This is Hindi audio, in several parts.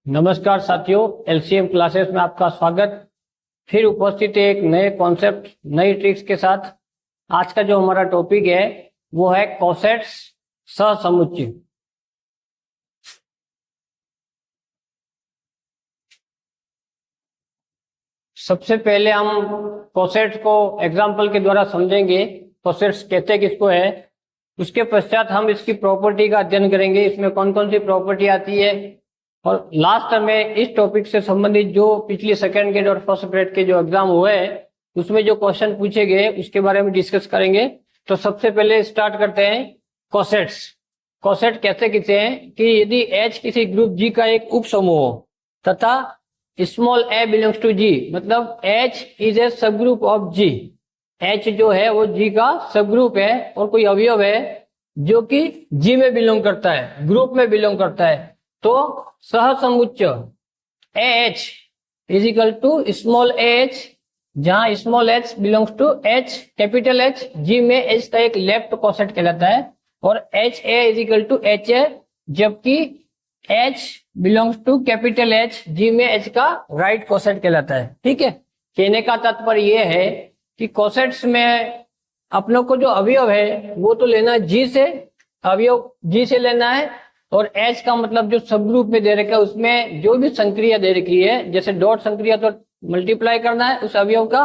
नमस्कार साथियों, एलसीएम क्लासेस में आपका स्वागत। फिर उपस्थित है एक नए कॉन्सेप्ट, नई ट्रिक्स के साथ। आज का जो हमारा टॉपिक है वो है कोसेट्स सहसमुच्चय। सबसे पहले हम कोसेट्स को एग्जाम्पल के द्वारा समझेंगे। कोसेट्स कहते किसको है। उसके पश्चात हम इसकी प्रॉपर्टी का अध्ययन करेंगे, इसमें कौन कौन सी प्रॉपर्टी आती है। और लास्ट में इस टॉपिक से संबंधित जो पिछली सेकंड ग्रेड और फर्स्ट ग्रेड के जो एग्जाम हुए उसमें जो क्वेश्चन पूछे गए उसके बारे में डिस्कस करेंगे। तो सबसे पहले स्टार्ट करते हैं कोसेट्स। कोसेट कहते किसे हैं कि यदि H किसी ग्रुप G का एक उप समूह हो तथा small a belongs to G, मतलब H is a subgroup of G। H जो है वो G का सब ग्रुप है और कोई अवयव है जो कि G में बिलोंग करता है, ग्रुप में बिलोंग करता है। तो सहसमुच्चय AH is equal to small AH, जहां small h belongs to H, capital H, G में H का एक लेफ्ट कोसेट कहलाता है, और HA is equal to HA, जबकि H belongs to capital H, G में H का राइट कोसेट कहलाता है। ठीक है, कहने का तात्पर्य यह है कि कोसेट्स में अपनों को जो अवयव है वो तो लेना है G से, अवयव G से लेना है, और H का मतलब जो सब ग्रुप में दे रखा है उसमें जो भी संक्रिया दे रखी है, जैसे डॉट संक्रिया तो मल्टीप्लाई करना है उस अवयव का,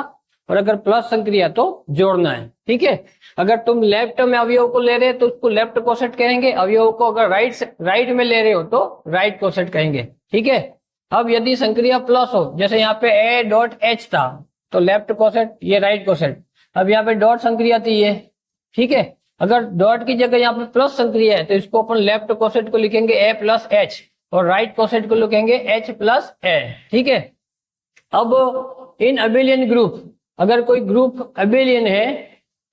और अगर प्लस संक्रिया तो जोड़ना है। ठीक है, अगर तुम लेफ्ट में अवयव को ले रहे हो तो उसको लेफ्ट कोसेट कहेंगे, अवयव को अगर राइट में ले रहे हो तो राइट कोसेट कहेंगे। ठीक है, अब यदि संक्रिया प्लस हो, जैसे यहाँ पे A डॉट H था तो लेफ्ट कोसेट, ये राइट कोसेट। अब यहाँ पे डॉट संक्रिया थी ये, ठीक है, अगर डॉट की जगह यहाँ पे प्लस संक्रिया है तो इसको अपन लेफ्ट कोसेट को लिखेंगे A प्लस H, और राइट कोसेट को लिखेंगे H प्लस A। ठीक है, अब इन अबेलियन ग्रुप, अगर कोई ग्रुप अबेलियन है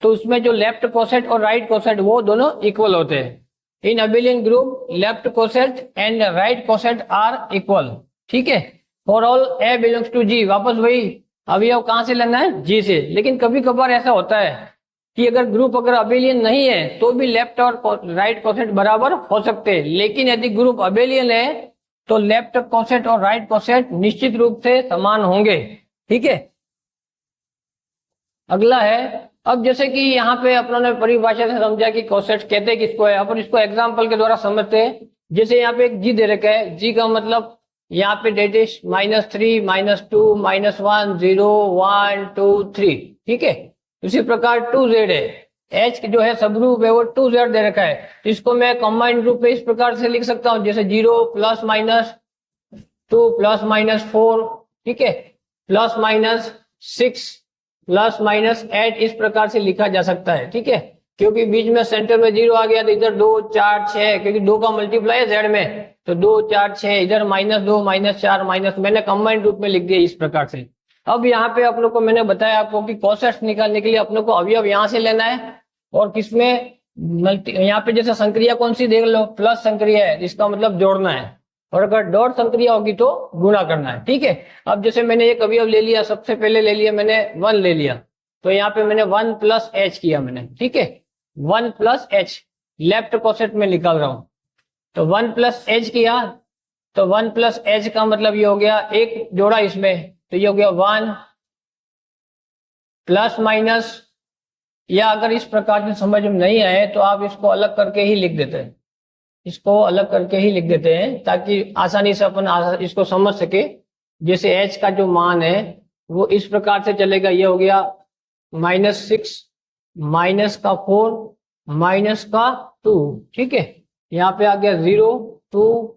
तो उसमें जो लेफ्ट कोसेट और राइट कोसेट वो दोनों इक्वल होते हैं। In abelian group left coset and right coset are equal. ठीक है, for all A belongs to G, वापस वही अवयव कहां से लेना है, G से। लेकिन कभी कभार ऐसा होता है कि अगर ग्रुप अगर अबेलियन नहीं है तो भी लेफ्ट और राइट कोसेट बराबर हो सकते हैं, लेकिन यदि ग्रुप अबेलियन है तो लेफ्ट कोसेट और राइट कोसेट निश्चित रूप से समान होंगे। ठीक है, अगला है, अब जैसे कि यहाँ पे अपनों ने परिभाषा से समझा कि कोसेट कहते किसको है, अपन इसको एग्जाम्पल के द्वारा समझते हैं। जैसे यहाँ पे एक G दे रखा है, G का मतलब यहाँ पे डेट इज -3, -2, -1, 0, 1, 2, 3। ठीक है, उसी प्रकार 2Z है, H जो है सब ग्रुप है वो 2Z दे रखा है, तो इसको मैं कंबाइंड रूप में इस प्रकार से लिख सकता हूँ, जैसे 0 + -2 + -4, ठीक है, +-6 +-8, इस प्रकार से लिखा जा सकता है। ठीक है, क्योंकि बीच में सेंटर में 0 आ गया तो इधर 2, 4, 6, क्योंकि 2 का मल्टीप्लाई है Z में, तो 2, 4, 6, इधर -2, -4, मैंने कंबाइंड रूप में लिख दिया इस प्रकार से। अब यहाँ पे आप लोग को मैंने बताया आपको कि कोसेट्स निकालने के लिए अपने को अवयव यहाँ से लेना है, और किसमें यहाँ पे जैसे संक्रिया कौन सी देख लो, प्लस संक्रिया है, इसका मतलब जोड़ना है, और अगर डॉट संक्रिया होगी तो गुणा करना है। ठीक है, अब जैसे मैंने एक अवयव ले लिया, सबसे पहले ले लिया मैंने 1 ले लिया, तो यहाँ पे मैंने 1 + H किया मैंने। ठीक है, 1 + H लेफ्ट कोसेट में निकाल रहा हूं, तो 1 + H किया, तो 1 + H का मतलब ये हो गया, एक जोड़ा इसमें तो ये हो गया 1 ±, या अगर इस प्रकार से समझ में नहीं आए तो आप इसको अलग करके ही लिख देते हैं, इसको अलग करके ही लिख देते हैं ताकि आसानी से अपन इसको समझ सके। जैसे H का जो मान है वो इस प्रकार से चलेगा, ये हो गया -6 -4 -2। ठीक है, यहाँ पे आ गया 0, 2,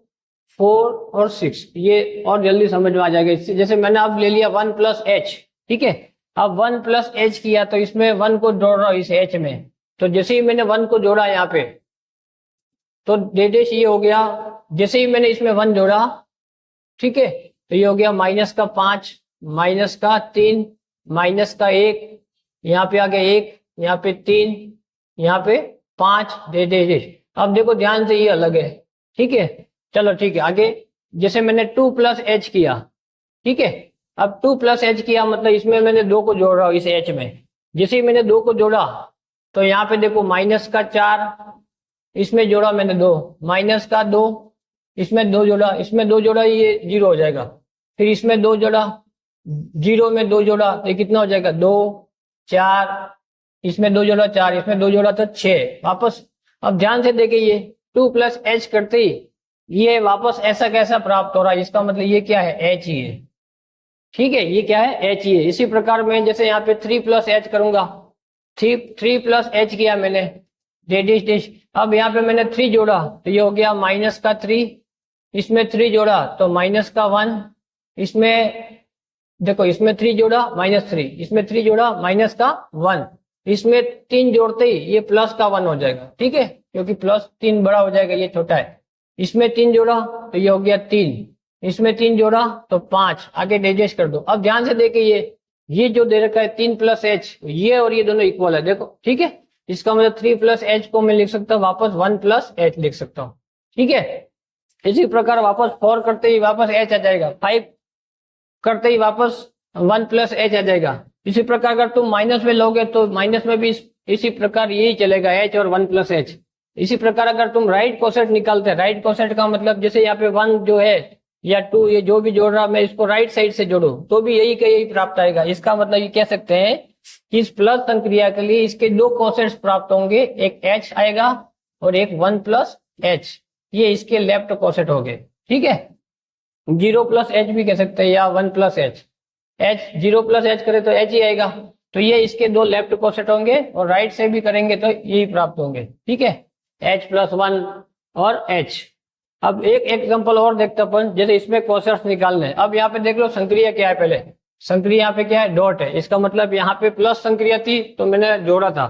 4 और 6, ये और जल्दी समझ में आ जाएगा इससे। जैसे मैंने अब ले लिया 1 + H, ठीक है, अब 1 + H किया तो इसमें 1 को जोड़ रहा हूं इस H में, तो जैसे ही मैंने 1 को जोड़ा यहाँ पे तो डेडेश ये हो गया, जैसे ही मैंने इसमें 1 जोड़ा, ठीक है, तो ये हो गया -5, -3, -1, यहाँ पे आ गया 1, यहाँ पे 3, यहाँ पे 5 डेडेश। अब देखो ध्यान से, ये अलग है। ठीक है, चलो ठीक है, आगे जैसे मैंने 2 + H किया, ठीक है, अब 2 + H किया मतलब इसमें मैंने 2 को जोड़ रहा हूँ इस H में, जैसे ही मैंने 2 को जोड़ा तो यहाँ पे देखो -4, इसमें जोड़ा मैंने 2, -2, इसमें 2 जोड़ा, इसमें 2 जोड़ा, ये 0 हो जाएगा। फिर इसमें 2 जोड़ा, 0 में 2 जोड़ा, तो कितना हो जाएगा 2 4, इसमें 2 जोड़ा 4, इसमें 2 जोड़ा तो 6 वापस। अब ध्यान से देखिए, ये 2 प्लस एच करते ही ये वापस ऐसा कैसा प्राप्त हो रहा है, इसका मतलब ये क्या है, एच ही है। ठीक है, ये क्या है, एच ही है। इसी प्रकार मैं जैसे यहाँ पे 3 प्लस एच करूंगा, 3 प्लस एच किया मैंने, डेश डेश। अब यहाँ पे मैंने 3 जोड़ा, तो ये हो गया माइनस का 3, इसमें 3 जोड़ा तो माइनस का 1, इसमें देखो, इसमें 3 जोड़ा -3, इसमें 3 जोड़ा माइनस का 1, इसमें 3 जोड़ते ही ये प्लस का 1 हो जाएगा। ठीक है, क्योंकि प्लस 3 बड़ा हो जाएगा, ये छोटा है। इसमें 3 जोड़ा तो ये हो गया 3, इसमें 3 जोड़ा तो 5, आगे डाइजेस्ट कर दो। अब ध्यान से देखिए, ये जो दे रखा है 3 प्लस एच, ये और ये दोनों इक्वल है, देखो। ठीक है, इसका मतलब 3 प्लस एच को मैं लिख सकता हूँ वापस 1 प्लस एच लिख सकता हूँ। ठीक है, इसी प्रकार वापस 4 करते ही वापस एच आ जाएगा, 5 करते ही वापस 1 प्लस एच आ जाएगा। इसी प्रकार अगर तुम माइनस में लोगे तो माइनस में भी इसी प्रकार यही चलेगा, एच और 1 प्लस एच। इसी प्रकार अगर तुम राइट कोसेट निकालते हैं, राइट कोसेट का मतलब जैसे यहाँ पे 1 जो है या 2, ये जो भी जोड़ रहा मैं इसको राइट साइड से जोड़ू तो भी यही का यही प्राप्त आएगा। इसका मतलब ये कह सकते हैं कि इस प्लस संक्रिया के लिए इसके 2 कोसेट्स प्राप्त होंगे, एक एच आएगा और एक 1 प्लस एच, ये इसके लेफ्ट कोसेट हो गए। ठीक है, 0 प्लस एच भी कह सकते हैं या 1 plus H, H 0 plus H करे तो एच ही आएगा, तो ये इसके 2 लेफ्ट कोसेट होंगे और राइट से भी करेंगे तो यही प्राप्त होंगे। ठीक है, एच प्लस 1 और एच। अब एक एग्जांपल और देखते अपन, जैसे इसमें कोसेट्स निकालने। अब यहाँ पे देख लो संक्रिया क्या है, पहले संक्रिया यहाँ पे क्या है, डॉट है, इसका मतलब यहाँ पे प्लस संक्रिया थी तो मैंने जोड़ा था।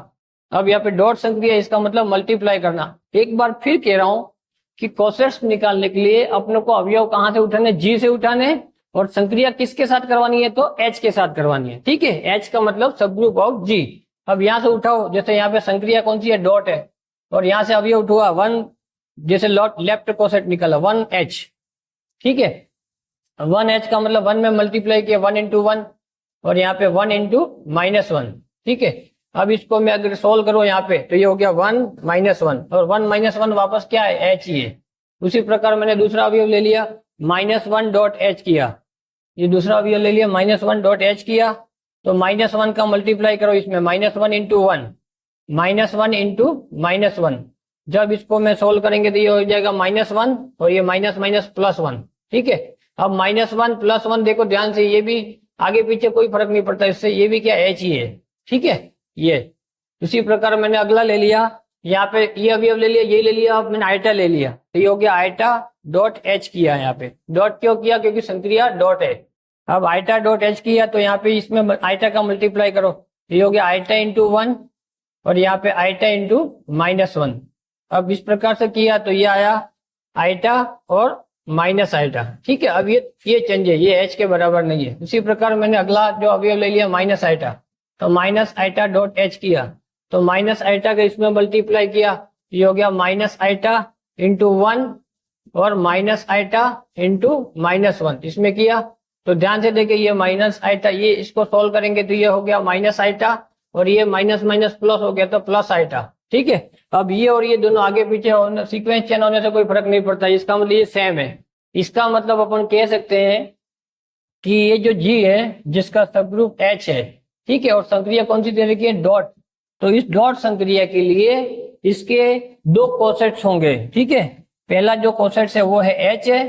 अब यहाँ पे डॉट संक्रिया, इसका मतलब मल्टीप्लाई करना। एक बार फिर कह रहा हूँ कि कोसेट्स निकालने के लिए अपने को अवयव कहाँ से उठाने, जी से उठाने, और संक्रिया किसके साथ करवानी है, तो एच के साथ करवानी है। ठीक है, एच का मतलब सब ग्रुप ऑफ जी। अब यहाँ से उठाओ, जैसे यहाँ पे संक्रिया कौन सी है, डॉट है, और यहाँ से अवयव उठा 1, जैसे लेफ्ट कोसेट निकला 1 एच। ठीक है, 1 एच का मतलब 1 में मल्टीप्लाई किया 1 इंटू 1, और यहाँ पे 1 इंटू -1। ठीक है, अब इसको मैं अगर सोल्व करूं यहाँ पे तो ये हो गया 1 -1, और 1 -1 वापस क्या है, एच ही है। उसी प्रकार मैंने दूसरा अवयव ले लिया -1 डॉट एच किया, ये दूसरा अवयव ले लिया -1 डॉट एच किया, तो -1 का मल्टीप्लाई करो इसमें -1 इंटू 1, -1 इंटू -1। जब इसको मैं सोल्व करेंगे तो ये हो जाएगा -1 और ये माइनस माइनस +1। ठीक है, अब -1 +1 देखो ध्यान से, ये भी आगे पीछे कोई फर्क नहीं पड़ता इससे, ये भी क्या एच ही है। ठीक है, ये उसी प्रकार मैंने अगला ले लिया, यहाँ पे ये अवयव ले लिया, ये ले लिया, अब मैंने आइटा ले लिया, तो ये हो गया आइटा डॉट एच किया। यहाँ पे डॉट क्यों किया, क्योंकि संक्रिया डॉट है। अब आइटा डॉट एच किया तो यहाँ पे इसमें आइटा का मल्टीप्लाई करो, ये हो गया आइटा इंटू 1 और यहाँ पे आइटा इंटू -1। अब इस प्रकार से किया तो ये आया आइटा और माइनस आइटा। ठीक है, अब ये चेंज है, ये एच के बराबर नहीं है। उसी प्रकार मैंने अगला जो अवयव ले लिया माइनस आइटा, तो माइनस आइटा डॉट एच किया, तो माइनस आइटा का इसमें मल्टीप्लाई किया, ये हो गया माइनस आइटा इंटू 1 और माइनस आइटा इंटू -1 इसमें किया। तो ध्यान से देखिए, ये माइनस आइटा, ये इसको सोल्व करेंगे तो ये हो गया माइनस आइटा और ये माइनस माइनस प्लस हो गया तो प्लस आइटा। ठीक है, अब ये और ये दोनों आगे पीछे होने, सीक्वेंस चेंज होने से कोई फर्क नहीं पड़ता, इसका मतलब ये सेम है। इसका मतलब अपन कह सकते हैं कि ये जो जी है जिसका सबग्रुप एच है, ठीक है, और संक्रिया कौन सी दे रखी है, डॉट, तो इस डॉट संक्रिया के लिए इसके 2 कोसेट्स होंगे। ठीक है, पहला जो कोसेट्स है वो है एच है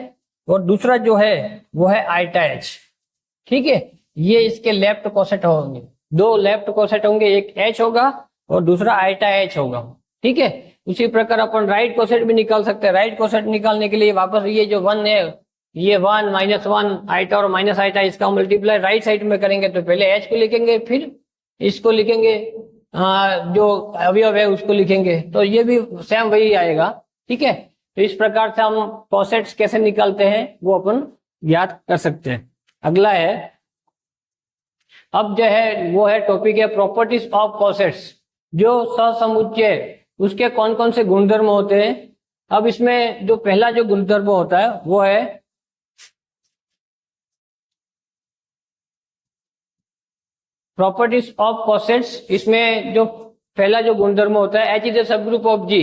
और दूसरा जो है वो है आइटा एच। ठीक है, ये इसके लेफ्ट कोसेट होंगे, 2 लेफ्ट कोसेट होंगे, एक एच होगा और दूसरा आइटा एच होगा। ठीक है, उसी प्रकार अपन राइट कोसेट भी निकाल सकते हैं। राइट कोसेट निकालने के लिए वापस ये जो 1 है, ये 1 -1 आइटा और माइनस आइटा, इसका मल्टीप्लाई राइट साइड में करेंगे तो पहले एच को लिखेंगे फिर इसको लिखेंगे, जो अवयव है उसको लिखेंगे, तो ये भी सेम वही आएगा। ठीक है, तो इस प्रकार से हम कोसेट्स कैसे निकालते हैं वो अपन याद कर सकते हैं। अगला है, अब जो है वो है टॉपिक है प्रॉपर्टीज ऑफ कोसेट्स। जो सहसमुच्चय उसके कौन कौन से गुणधर्म होते हैं। अब इसमें जो पहला जो गुणधर्म होता है वो है प्रॉपर्टीज ऑफ कोसेट्स। इसमें जो पहला जो गुणधर्म होता है, H is a subgroup of G.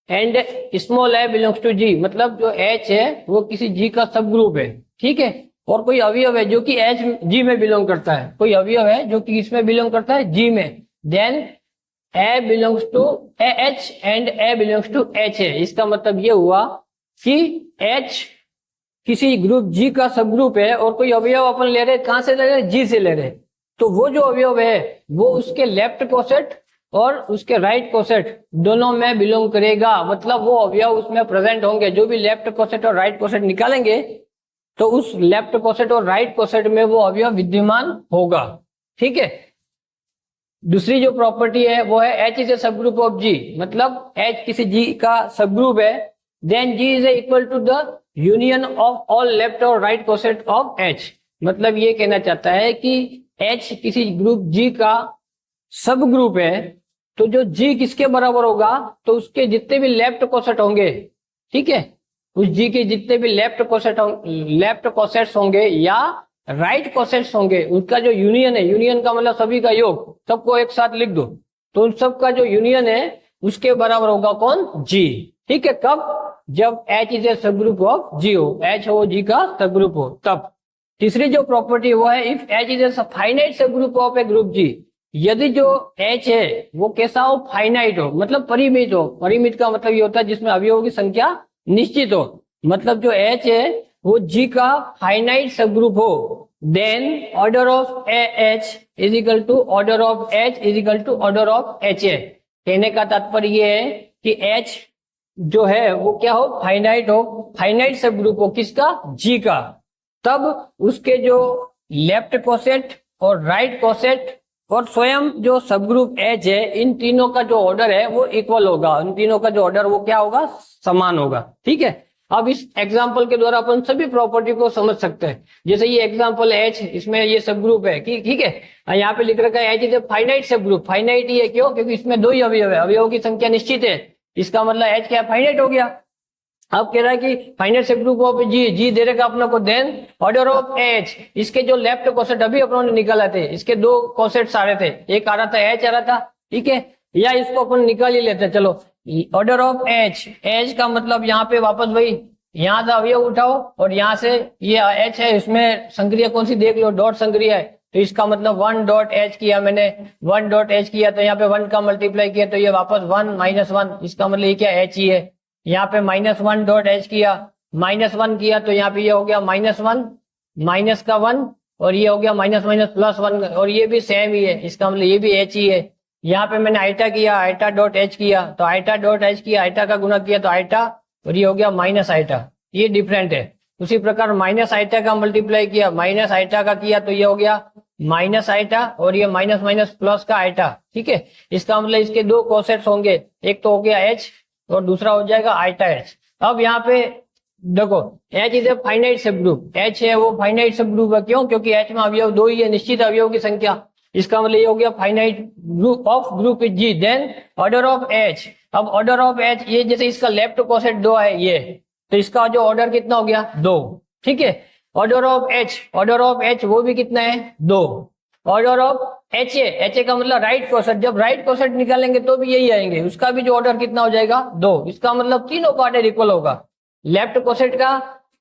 And small a belongs to G, मतलब जो एच है वो किसी जी का सब ग्रुप है, ठीक है। और कोई अवयव है जो कि एच जी में बिलोंग करता है, कोई अवयव है जो कि इसमें बिलोंग करता है जी में, then A belongs to A H and A belongs to H है। इसका मतलब ये हुआ कि एच किसी ग्रुप जी का सब ग्रुप है और कोई अवयव अपन ले रहे, कहां से ले रहे, जी से ले रहे, तो वो जो अवयव है वो उसके लेफ्ट कोसेट और उसके राइट कोसेट दोनों में बिलोंग करेगा, मतलब वो अवयव उसमें प्रेजेंट होंगे। जो भी लेफ्ट कोसेट और राइट कोसेट निकालेंगे तो उस लेफ्ट कोसेट और राइट कोसेट में वो अवयव विद्यमान होगा, ठीक है। दूसरी जो प्रॉपर्टी है वो है H is a subgroup of जी, मतलब एच किसी जी का सब ग्रुप है, then G is equal to the union of all left और राइट कोसेट ऑफ एच। मतलब ये कहना चाहता है कि एच किसी ग्रुप जी का सब ग्रुप है, तो जो जी किसके बराबर होगा, तो उसके जितने भी लेफ्ट कोसेट होंगे, ठीक है, उस जी के जितने भी लेफ्ट कोसेट्स होंगे या राइट कोसेट्स होंगे, उनका जो यूनियन है, यूनियन का मतलब सभी का योग, सबको एक साथ लिख दो, तो उन सब का जो यूनियन है उसके बराबर होगा कौन, जी, ठीक है। कब, जब H is a subgroup of जी हो, एच हो जी का सब ग्रुप हो तब। तीसरी जो प्रॉपर्टी वो है if H is a finite subgroup of A group जी, यदि जो एच है वो कैसा हो, फाइनाइट हो, मतलब परिमित हो। परिमित का मतलब ये होता है जिसमें अवयवों की संख्या निश्चित हो, मतलब जो एच है वो जी का फाइनाइट सब ग्रुप हो, then order of A H is equal to order of H is equal to order of H A. कहने का तात्पर्य ये है कि एच जो है वो क्या हो, फाइनाइट हो, फाइनाइट सब ग्रुप हो किसका, जी का, तब उसके जो लेफ्ट कोसेट और राइट कोसेट और स्वयं जो सब ग्रुप एच है, इन तीनों का जो ऑर्डर है वो इक्वल होगा, इन तीनों का जो ऑर्डर वो क्या होगा, समान होगा, ठीक है। अब इस एग्जाम्पल के द्वारा अपन सभी प्रॉपर्टी को समझ सकते हैं। जैसे ये एग्जाम्पल एच, इसमें ये सब ग्रुप है, ठीक है, यहाँ पे लिख रखा है एच इज ए फाइनाइट सब ग्रुप। फाइनाइट ये क्यों, क्योंकि इसमें दो ही अवयव है, अवयवों की संख्या निश्चित है, इसका मतलब एच क्या फाइनाइट हो गया। अब कह रहा है कि फाइनाइट सब ग्रुप ऑफ जी, जी दे रखा अपने को, देन ऑर्डर ऑफ एच, इसके जो लेफ्ट कोसेट अभी अपनों ने निकाला थे, इसके दो कोसेट्स आ रहे थे, एक आ रहा था एच आ रहा था, ठीक है, या इसको अपन निकाल ही लेते हैं, चलो ऑर्डर ऑफ एच, एच का मतलब यहाँ पे वापस भाई यहाँ से अवयव उठाओ और यहाँ से ये एच है, इसमें संक्रिया कौन सी देख लो, डॉट संक्रिया है, तो इसका मतलब वन डॉट एच किया मैंने, वन डॉट एच किया तो यहाँ पे वन का मल्टीप्लाई किया तो ये वापस वन माइनस वन, इसका मतलब ये क्या एच ही है। यहाँ पे माइनस वन डॉट एच किया, माइनस वन किया तो यहाँ पे ये हो गया माइनस वन, माइनस का वन, और ये हो गया माइनस माइनस प्लस वन, और ये भी सेम ही है, इसका मतलब ये भी एच ही है। यहाँ पे मैंने आइटा किया, आइटा डॉट एच किया तो आइटा डॉट एच किया, आइटा का गुणा किया तो आइटा, और ये हो गया माइनस आइटा, ये डिफरेंट है। उसी प्रकार माइनस आइटा का मल्टीप्लाई किया, माइनस आइटा का किया तो ये हो गया माइनस आइटा, और ये माइनस माइनस प्लस का आइटा, ठीक है। इसका मतलब इसके दो कोसेट्स होंगे, एक तो हो गया एच और दूसरा हो जाएगा आइटा एच। अब यहाँ पे देखो एच इज ए फाइनाइट सब ग्रुप, एच है वो फाइनाइट सब ग्रुप है, क्यों, क्योंकि एच में अवयव दो ही है, निश्चित अवयव की संख्या, इसका मतलब ये हो गया finite group of group is G, then order of H. अब ऑर्डर ऑफ एच, ये जैसे इसका लेफ्ट कोसेट दो है ये, तो इसका जो ऑर्डर कितना हो गया, दो, ठीक है। Order of H, order of H वो भी कितना है, दो। ऑर्डर ऑफ एच ए का मतलब राइट कोसेट, जब राइट कोसेट निकालेंगे तो भी यही आएंगे, उसका भी जो ऑर्डर कितना हो जाएगा, दो। इसका मतलब तीनों का ऑर्डर इक्वल होगा, लेफ्ट कोसेट का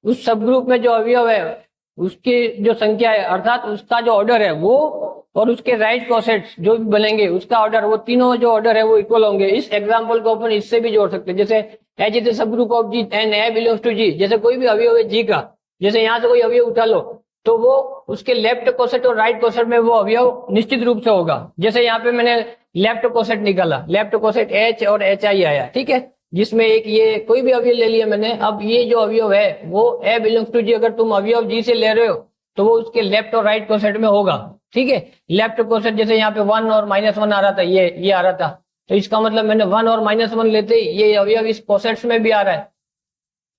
उस सब ग्रुप में जो अवयव है उसकी जो संख्या है, अर्थात उसका जो ऑर्डर है वो, और उसके राइट कोसेट्स जो भी बनेंगे उसका ऑर्डर, वो तीनों जो ऑर्डर है वो इक्वल होंगे। इस एग्जांपल को अपन इससे भी जोड़ सकते हैं, जैसे H is subgroup of G and A belongs to G, जैसे कोई भी अवयव है जी का, जैसे यहाँ से कोई अवयव उठा लो तो वो उसके लेफ्ट कोसेट और राइट कोसेट में वो अवयव निश्चित रूप से होगा। जैसे यहाँ पे मैंने लेफ्ट कोसेट निकाला, लेफ्ट कोसेट एच और एच आई आया, ठीक है, जिसमें एक ये कोई भी अवयव ले लिया मैंने। अब ये जो अवयव है वो ए बिलोंग्स टू जी, अगर तुम अवयव जी से ले रहे हो तो वो उसके लेफ्ट और राइट कोसेट में होगा, ठीक है। लेफ्ट कोसेट जैसे यहाँ पे वन और माइनस वन आ रहा था, ये आ रहा था, तो इसका मतलब मैंने वन और माइनस वन लेते ही ये अवयव इस कोसेट्स में भी आ रहा है,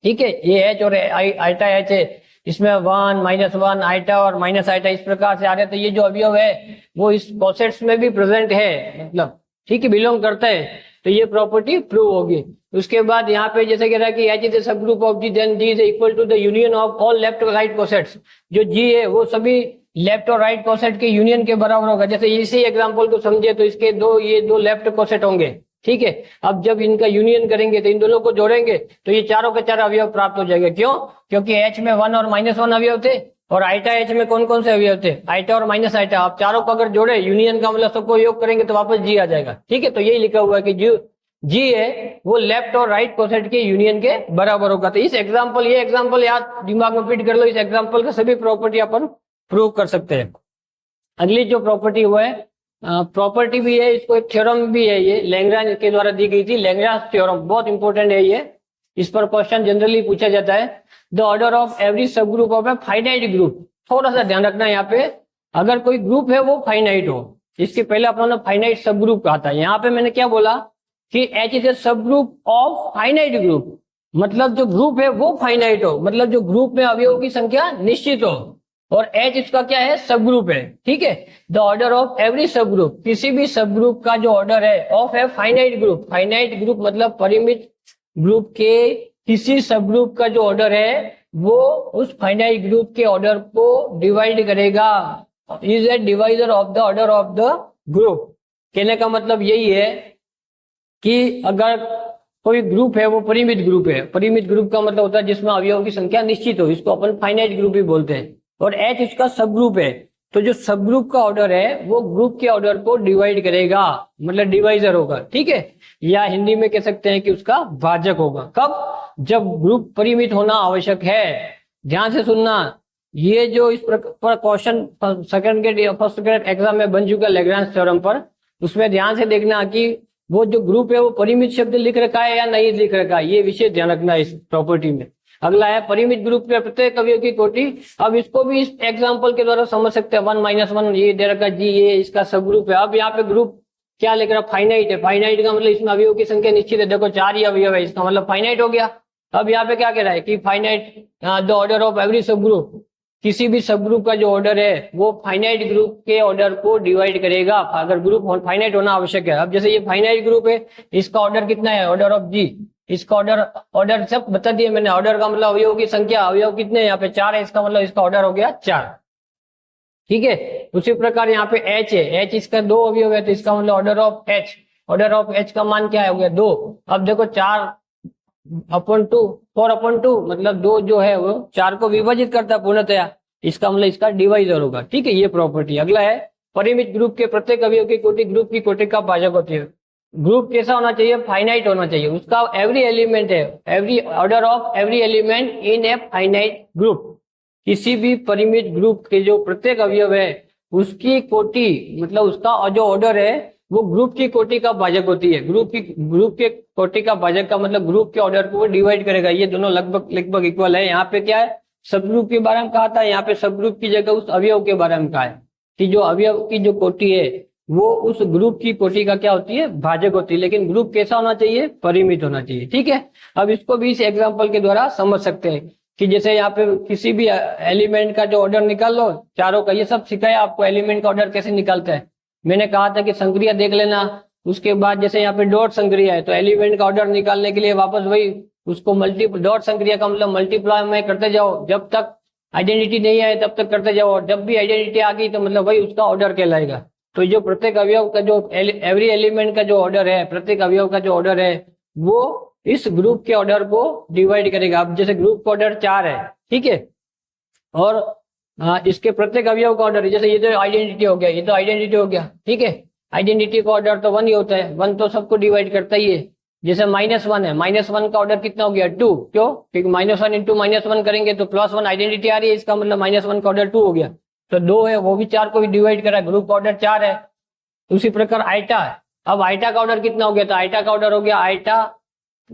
ठीक है। ये एच और आइटा एच है, इसमें वन माइनस वन आइटा और माइनस आइटा इस प्रकार से आ रहे हैं, तो ये जो अवयव है वो इस कोसेट्स में भी प्रेजेंट है, मतलब ठीक है, बिलोंग करता है, तो ये प्रॉपर्टी प्रूव होगी। उसके बाद यहाँ पे जैसे कह रहा है कि H is a subgroup of G, then G is equal to the union of all left और राइट कोसेट्स, जो जी है वो सभी लेफ्ट और राइट कोसेट के यूनियन के बराबर होगा। जैसे इसी एग्जांपल को समझे तो इसके ये दो लेफ्ट कोसेट होंगे, ठीक है। अब जब इनका यूनियन करेंगे तो इन दोनों को जोड़ेंगे तो ये चारों के चार अवयव प्राप्त हो जाएंगे। क्यों? क्योंकि H में 1 और -1 अवयव थे और आइटा H में कौन कौन से अवयव थे? आइटा और माइनस आइटा। आप चारों को अगर जोड़े, यूनियन का मतलब सबको योग करेंगे तो वापस जी आ जाएगा। ठीक है, तो यही लिखा हुआ है कि जो जी है वो लेफ्ट और राइट कोसेट के यूनियन के बराबर होगा। तो इस एग्जाम्पल, ये एग्जाम्पल याद दिमाग में फिट कर लो। इस एग्जाम्पल के सभी प्रॉपर्टी अपन प्रूव कर सकते हैं। अगली जो प्रॉपर्टी हुआ है, प्रॉपर्टी भी है, इसको एक थ्योरम भी है, ये लैग्रांज के द्वारा दी गई थी। लैग्रांज थ्योरम बहुत इंपॉर्टेंट है ये, इस पर क्वेश्चन जनरली पूछा जाता है। द ऑर्डर ऑफ एवरी सब group of a finite group. थोड़ा सा ध्यान रखना यहाँ पे, अगर कोई ग्रुप है वो फाइनाइट हो, इसके पहले अपना फाइनाइट सब ग्रुप कहा था। यहाँ पे मैंने क्या बोला कि H is a subgroup of finite group, मतलब जो ग्रुप है वो फाइनाइट हो, मतलब जो ग्रुप में अवयवों की संख्या निश्चित हो, और H इसका क्या है? सब ग्रुप है। ठीक है, द ऑर्डर ऑफ एवरी सब ग्रुप, किसी भी सब ग्रुप का जो ऑर्डर है of a finite group, finite group मतलब परिमित ग्रुप के किसी सब ग्रुप का जो ऑर्डर है वो उस फाइनाइट ग्रुप के ऑर्डर को डिवाइड करेगा। Is a divisor of the order of the group. कहने का मतलब यही है कि अगर कोई ग्रुप है वो परिमित ग्रुप है, परिमित ग्रुप का मतलब होता है जिसमें अवयवों की संख्या निश्चित हो, इसको अपन फाइनाइट ग्रुप भी बोलते हैं, और H इसका सब ग्रुप है। तो जो सब ग्रुप का ऑर्डर है वो ग्रुप के ऑर्डर को डिवाइड करेगा, मतलब डिवाइजर होगा। ठीक है, या हिंदी में कह सकते हैं कि उसका भाजक होगा। कब? जब ग्रुप परिमित होना आवश्यक है। ध्यान से सुनना, ये जो इस पर क्वेश्चन सेकंड के फर्स्ट ग्रेड एग्जाम में बन चुका लैग्रांज थ्योरम पर, उसमें ध्यान से देखना कि वो जो ग्रुप है वो परिमित शब्द लिख रखा है या नहीं लिख रखा है, ये विषय ध्यान रखना इस प्रॉपर्टी में। अगला है परिमित ग्रुप के प्रत्येक अवयव की कोटि। अब इसको भी इस एग्जांपल के द्वारा समझ सकते हैं। 1 - 1 ये दे रखा जी, ये इसका सब ग्रुप है। अब यहाँ पे ग्रुप क्या लिख रहा? फाइनाइट है। फाइनाइट का मतलब इसमें अवयवों की संख्या निश्चित है। देखो 4 ही अवयव है, इसका मतलब फाइनाइट हो गया। अब यहाँ पे क्या कह रहा है कि finite the order of every सब ग्रुप, किसी भी सब ग्रुप का जो ऑर्डर है वो फाइनाइट ग्रुप के ऑर्डर को डिवाइड करेगा अगर ग्रुप फाइनाइट होना आवश्यक है। अब जैसे ये फाइनाइट ग्रुप है, इसका ऑर्डर कितना है? ऑर्डर ऑफ जी। इसका ऑर्डर सब बता दिए मैंने। ऑर्डर का मतलब अवयव की संख्या, अवयव कितने? यहाँ पे 4 है, इसका मतलब इसका ऑर्डर हो गया 4। ठीक है, उसी प्रकार यहाँ पे H है, H इसका 2 अवयव है तो इसका मतलब order of H, order of H का मान क्या है? हो गया 2। अब देखो 4/2, 4/2 मतलब 2 जो है वो 4 को विभाजित करता है पूर्णतया, इसका मतलब इसका डिवाइजर होगा। ठीक है, ये प्रॉपर्टी। अगला है परिमित ग्रुप के प्रत्येक अवयव की कोटि ग्रुप की कोटि का भाजक होती है। ग्रुप कैसा होना चाहिए? फाइनाइट होना चाहिए। उसका एवरी एलिमेंट है, every order of every element in a finite group. किसी भी परिमित ग्रुप के जो प्रत्येक अवयव है उसकी कोटि मतलब उसका जो ऑर्डर है वो ग्रुप की कोटि का भाजक होती है। ग्रुप के कोटि का भाजक का मतलब ग्रुप के ऑर्डर को डिवाइड करेगा। ये दोनों लगभग इक्वल है। यहाँ पे क्या है? सब ग्रुप के बारे में कहा था, यहाँ पे सब ग्रुप की जगह उस अवयव के बारे में कहा है कि जो अवयव की जो कोटि है वो उस ग्रुप की कोटि का क्या होती है? भाजक होती है। लेकिन ग्रुप कैसा होना चाहिए? परिमित होना चाहिए। ठीक है, अब इसको भी इस एग्जांपल के द्वारा समझ सकते हैं कि जैसे यहाँ पे किसी भी एलिमेंट का जो ऑर्डर निकाल लो चारों का, ये सब सिखाया आपको एलिमेंट का ऑर्डर कैसे निकालता है। मैंने कहा था कि संक्रिया देख लेना, उसके बाद जैसे यहाँ पे डॉट संक्रिया है तो एलिमेंट का ऑर्डर निकालने के लिए वापस वही उसको डॉट संक्रिया का मतलब मल्टीप्लाई में करते जाओ, जब तक आइडेंटिटी नहीं आए तब तक करते जाओ, और जब भी आइडेंटिटी आ गई तो मतलब वही उसका ऑर्डर कहलाएगा। तो जो प्रत्येक अवयव का जो एवरी एलिमेंट का जो ऑर्डर है, प्रत्येक अवयव का जो ऑर्डर है वो इस ग्रुप के ऑर्डर को डिवाइड करेगा। अब जैसे ग्रुप का ऑर्डर 4 है, ठीक है, और इसके प्रत्येक अवयव का ऑर्डर, जैसे ये तो आइडेंटिटी हो गया, ये तो आइडेंटिटी हो गया। ठीक है, आइडेंटिटी का ऑर्डर तो 1 ही होता है, 1 तो सबको डिवाइड करता ही है। जैसे -1 है, -1 का ऑर्डर कितना हो गया? 2। क्यों? क्योंकि -1 इंटू -1 करेंगे तो +1 आइडेंटिटी आ रही है, इसका मतलब -1 का ऑर्डर 2 हो गया। तो 2 है वो भी 4 को भी डिवाइड करा, ग्रुप का ऑर्डर 4 है। उसी प्रकार आइटा है, अब आइटा का ऑर्डर कितना हो गया? तो आइटा का ऑर्डर हो गया, आइटा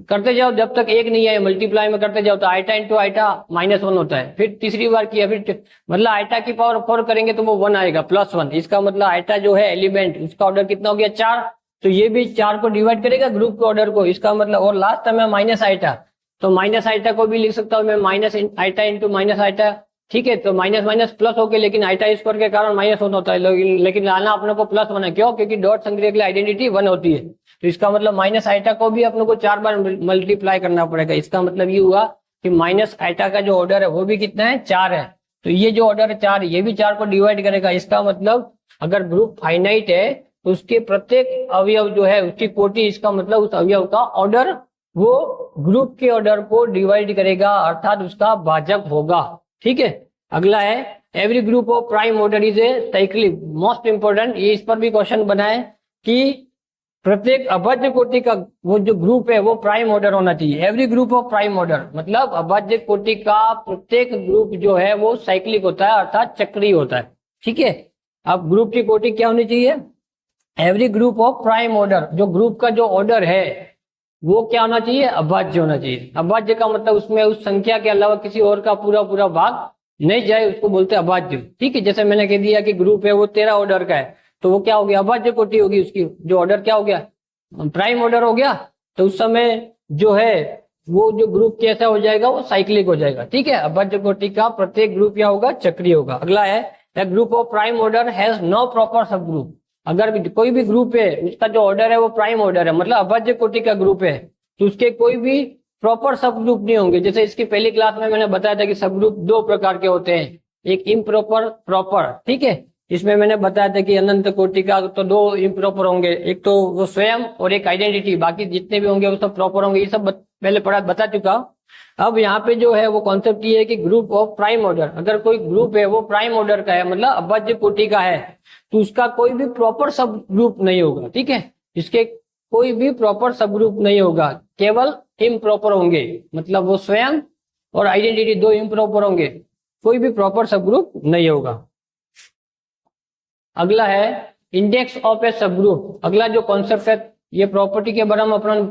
करते जाओ जब तक 1 नहीं आए, मल्टीप्लाई में करते जाओ तो आइटा इंटू आइटा -1 होता है। फिर तीसरी बार किया, फिर मतलब आइटा की पावर 4 करेंगे तो वो 1 आएगा, +1। इसका मतलब आइटा जो है एलिमेंट, उसका ऑर्डर कितना हो गया? 4। तो ये भी 4 को डिवाइड करेगा ग्रुप के ऑर्डर को, इसका मतलब। और लास्ट में माइनस आइटा, तो माइनस आइटा को भी लिख सकता हूँ मैं minus eta into minus eta. ठीक है, तो माइनस माइनस प्लस हो गया, लेकिन आइटा स्क्वायर के कारण -1 होता है, लेकिन लाना अपने को +1 है। क्यों? क्योंकि डॉट संक्रिया के लिए आइडेंटिटी 1 होती है। तो इसका मतलब माइनस आइटा को भी अपने को 4 बार मल्टीप्लाई करना पड़ेगा। इसका मतलब ये हुआ कि माइनस आइटा का जो ऑर्डर है वो भी कितना है? 4 है। तो ये जो ऑर्डर है 4, ये भी 4 को डिवाइड करेगा। इसका मतलब अगर ग्रुप फाइनाइट है तो उसके प्रत्येक अवयव जो है उसकी कोटि, इसका मतलब उस अवयव का ऑर्डर वो ग्रुप के ऑर्डर को डिवाइड करेगा, अर्थात उसका भाजक होगा। ठीक है, अगला है every group of prime order is a cyclic. Most important, ये इस पर भी क्वेश्चन बना है कि प्रत्येक अभाज्य कोटि का वो जो ग्रुप है वो प्राइम ऑर्डर होना चाहिए। Every group of prime order मतलब अभाज्य कोटि का प्रत्येक ग्रुप जो है वो साइक्लिक होता है, अर्थात चक्रीय होता है। ठीक है, अब ग्रुप की कोटि क्या होनी चाहिए? Every group of prime order, जो ग्रुप का जो ऑर्डर है वो क्या होना चाहिए? अभाज्य होना चाहिए। अभाज्य का मतलब उसमें उस संख्या के अलावा किसी और का पूरा पूरा भाग नहीं जाए, उसको बोलते हैं अभाज्य। ठीक है, जैसे मैंने कह दिया कि ग्रुप है वो 13 ऑर्डर का है, तो वो क्या हो गया? अभाज्य कोटि होगी, उसकी जो ऑर्डर क्या हो गया? प्राइम ऑर्डर हो गया। तो उस समय जो है वो जो ग्रुप कैसा हो जाएगा? वो साइक्लिक हो जाएगा। ठीक है, अभाज्य कोटि का प्रत्येक ग्रुप क्या होगा? चक्रीय होगा। अगला है the group of prime order has no proper subgroup. अगर कोई भी ग्रुप है उसका जो ऑर्डर है वो प्राइम ऑर्डर है, मतलब अभाज्य कोटि का ग्रुप है, तो उसके कोई भी प्रॉपर सब ग्रुप नहीं होंगे। जैसे इसकी पहली क्लास में मैंने बताया था कि सब ग्रुप दो प्रकार के होते हैं, एक इम्प्रॉपर, प्रॉपर। ठीक है, इसमें मैंने बताया था कि अनंत कोटि का तो दो इम्प्रॉपर होंगे, एक तो वो स्वयं और एक आइडेंटिटी, बाकी जितने भी होंगे वो सब प्रॉपर होंगे। ये सब पहले बता चुका। अब यहाँ पे जो है वो कॉन्सेप्ट ये है कि ग्रुप ऑफ प्राइम ऑर्डर, अगर कोई ग्रुप है वो प्राइम ऑर्डर का है, मतलब अभाज्य कोटि का है, तो उसका कोई भी प्रॉपर सब ग्रुप नहीं होगा। ठीक है, इसके कोई भी प्रॉपर सब ग्रुप नहीं होगा, केवल इम्प्रॉपर होंगे, मतलब वो स्वयं और आइडेंटिटी दो इम्प्रॉपर होंगे, कोई भी प्रॉपर सब ग्रुप नहीं होगा। अगला है इंडेक्स ऑफ ए सब ग्रुप। अगला जो कॉन्सेप्ट है, ये प्रॉपर्टी के बारे में अपन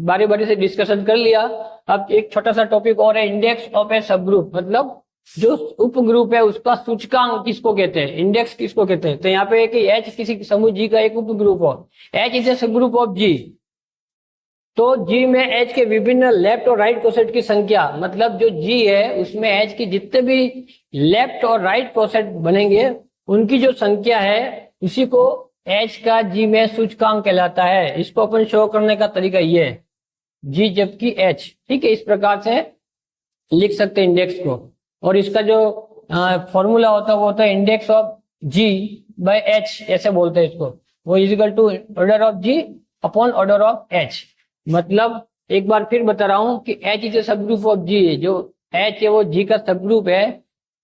बारी बारी से डिस्कशन कर लिया। अब एक छोटा सा टॉपिक और है, इंडेक्स ऑफ ए सब ग्रुप, मतलब जो उप ग्रुप है उसका सूचकांक किसको कहते हैं? इंडेक्स किसको कहते हैं? तो यहाँ पे है कि एच किसी समूह जी का एक उप ग्रुप हो, H is a subgroup of जी। तो जी में एच के विभिन्न लेफ्ट और राइट कोसेट की संख्या, मतलब जो जी है उसमें एच की जितने भी लेफ्ट और राइट कोसेट बनेंगे उनकी जो संख्या है उसी को एच का जी में सूचकांक कहलाता है। इसको अपन शो करने का तरीका ये है, जी जबकि एच। ठीक है, इस प्रकार से लिख सकते हैं इंडेक्स को। और इसका जो फॉर्मूला होता है वो होता है index of G by H, ऐसे बोलते हैं इसको। वो is equal to order of G upon order of H. मतलब एक बार फिर बता रहा हूं कि H is a subgroup of जी, जो एच है वो जी का सब ग्रुप है,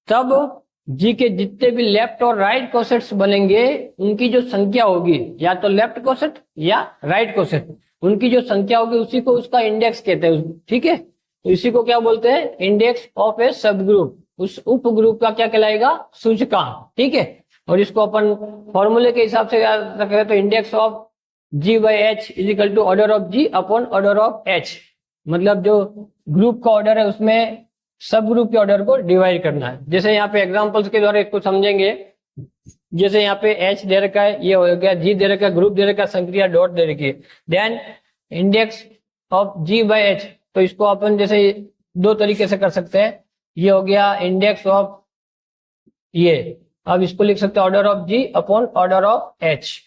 तब जी के जितने भी लेफ्ट और राइट कोसेट्स बनेंगे उनकी जो संख्या होगी, या तो लेफ्ट कोसेट या राइट कोसेट, उनकी जो संख्या होगी उसी को उसका इंडेक्स कहते हैं। ठीक है, तो इसी को क्या बोलते हैं? इंडेक्स ऑफ ए सब ग्रुप। उस उप ग्रुप का क्या कहलाएगा? सूचकांक। ठीक है, और इसको अपन फॉर्मूले के हिसाब से याद रखें तो index of G by H is equal to order of G upon order of H. मतलब जो ग्रुप का ऑर्डर है उसमें सब ग्रुप के ऑर्डर को डिवाइड करना है। जैसे यहाँ पे एग्जांपल्स के द्वारा इसको समझेंगे। जैसे यहाँ पे एच दे रखा है, ये हो गया, जी दे रखा है, ग्रुप दे रखा है, संक्रिया डॉट दे रखी है, then index of G by H. तो इसको अपन जैसे दो तरीके से कर सकते हैं, ये हो गया इंडेक्स ऑफ ये, अब इसको लिख सकते हैं order of G upon order of H.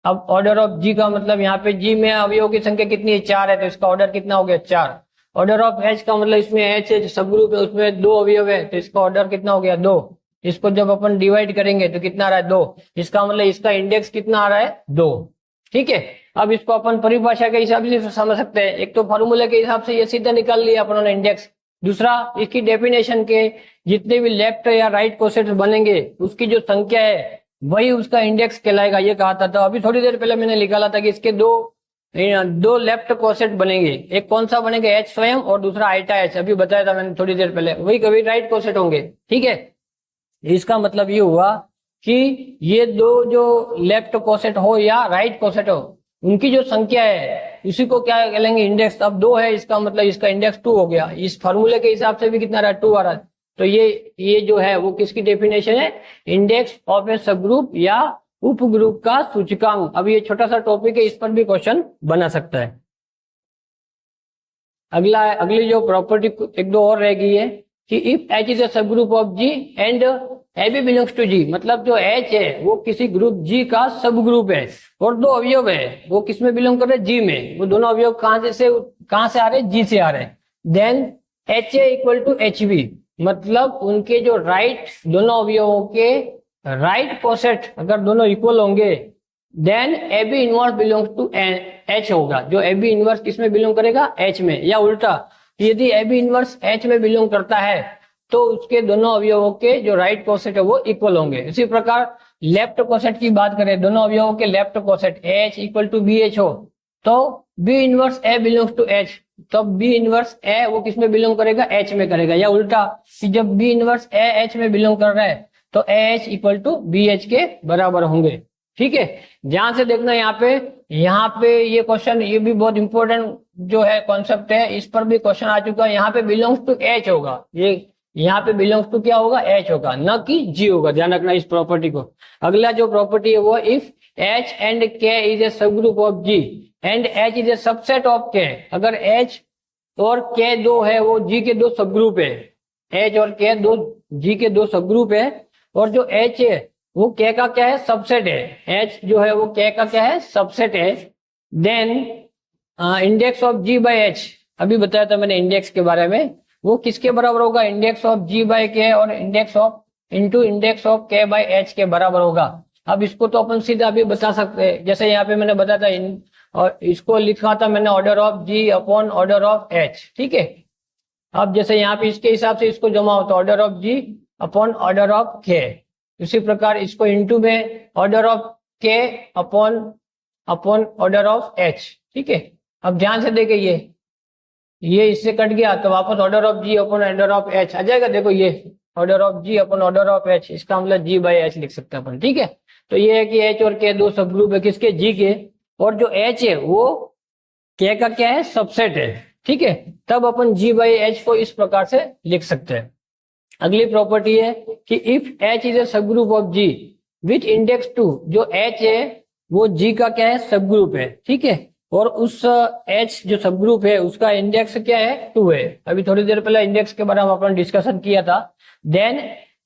अब ऑर्डर ऑफ जी का मतलब यहाँ पे जी में अवयवों की संख्या कितनी है? 4 है, तो इसका ऑर्डर कितना हो गया? 4। ऑर्डर ऑफ एच का मतलब इसमें एच है सब ग्रुप है, उसमें 2 अवयव है, तो इसका ऑर्डर कितना हो गया? 2। इसको जब अपन डिवाइड करेंगे तो कितना आ रहा है? 2। इसका मतलब इसका इंडेक्स कितना आ रहा है? 2। ठीक है, अब इसको अपन परिभाषा के हिसाब से समझ सकते हैं। एक तो फॉर्मूले के हिसाब से ये सीधा निकाल लिया अपन ने इंडेक्स, दूसरा इसकी डेफिनेशन के जितने भी लेफ्ट या राइट कोसेट्स बनेंगे उसकी जो संख्या है वही उसका इंडेक्स कहलाएगा, ये कहा था। तो अभी थोड़ी देर पहले मैंने निकाला था कि इसके दो लेफ्ट कोसेट बनेंगे, एक कौन सा बनेगा? एच स्वयं, और दूसरा आइटा एच, अभी बताया था मैंने थोड़ी देर पहले, वही कभी राइट कोसेट होंगे। ठीक है, इसका मतलब ये हुआ कि ये दो जो लेफ्ट कोसेट हो या राइट कोसेट हो उनकी जो संख्या है उसी को क्या कहेंगे? इंडेक्स। अब 2 है, इसका मतलब इसका इंडेक्स 2 हो गया। इस फॉर्मूले के हिसाब से भी कितना रहा? 2 आ रहा है। तो ये जो है वो किसकी डेफिनेशन है? इंडेक्स ऑफ ए सब ग्रुप या उप ग्रुप का सूचकांक। अब ये छोटा सा टॉपिक है, इस पर भी क्वेश्चन बना सकता है। अगली जो प्रॉपर्टी एक दो और रह गई है कि if H is a subgroup of G and a b belongs to G, मतलब जो एच है वो किसी ग्रुप जी का सब ग्रुप है और 2 अवयव है वो किस में बिलोंग कर रहे हैं? जी में। वो दोनों अवयव कहां से आ रहे हैं? जी से आ रहे हैं। Then H A equal to H B, मतलब उनके जो राइट दोनों अवयवों के राइट कोसेट अगर दोनों इक्वल होंगे then A B inverse belongs to H होगा। जो ए बी इनवर्स किसमें बिलोंग करेगा? एच में। या उल्टा, यदि ए बी इनवर्स एच में बिलोंग करता है तो उसके दोनों अवयवों के जो राइट कोसेट है वो इक्वल होंगे। इसी प्रकार लेफ्ट कोसेट की बात करें, दोनों अवयवों के left coset H equal to B H हो तो B inverse A belongs to H, तब बी इनवर्स ए वो किसमें बिलोंग करेगा? एच में करेगा। या उल्टा कि जब बी इनवर्स ए एच में बिलोंग कर रहा है तो A H equal to B H के बराबर होंगे। ठीक है, ध्यान से देखना यहाँ पे ये क्वेश्चन, ये भी बहुत इंपॉर्टेंट जो है कॉन्सेप्ट है, इस पर भी क्वेश्चन आ चुका है। यहाँ पे बिलोंग्स टू एच होगा, ये यहाँ पे बिलोंग्स टू क्या होगा? एच होगा, न कि जी होगा। ध्यान रखना इस प्रॉपर्टी को। अगला जो प्रॉपर्टी है वो if H and K is a subgroup of G and H is a subset of K. अगर एच और के दो है, वो जी के दो सब ग्रुप है, एच और के दो जी के दो सब ग्रुप है, और जो एच है वो के का क्या है? सबसेट है। एच जो है वो के का क्या है? सबसेट है। Then index of G by H, अभी बताया था मैंने इंडेक्स के बारे में, वो किसके बराबर होगा? इंडेक्स ऑफ जी बाय के और index of into index of के बाय एच के बराबर होगा। अब इसको तो अपन सीधा अभी बता सकते हैं, जैसे यहाँ पे मैंने बताया था और इसको लिखा था मैंने order of G upon order of H. ठीक है, अब जैसे यहाँ पे इसके हिसाब से इसको जमा होता है order of G upon order of K. इसी प्रकार इसको इंटू में order of K upon upon order of H. ठीक है, अब ध्यान से देखिए ये इससे कट गया तो वापस order of G upon order of H आ जाएगा। देखो ये order of G upon order of H, इसका मतलब जी बाई एच लिख सकते हैं अपन। ठीक है, तो ये है कि एच और के दो सब ग्रुप है किसके? जी के, और जो एच है वो के का क्या है? सबसेट है। ठीक है, तब अपन जी बाई एच को इस प्रकार से लिख सकते हैं। अगली प्रॉपर्टी है कि if H is a subgroup of G with index 2, जो एच है वो जी का क्या है? सब ग्रुप है। ठीक है, और उस एच जो सब ग्रुप है उसका इंडेक्स क्या है? 2 है। अभी थोड़ी देर पहले इंडेक्स के बारे में अपन डिस्कशन किया था। देन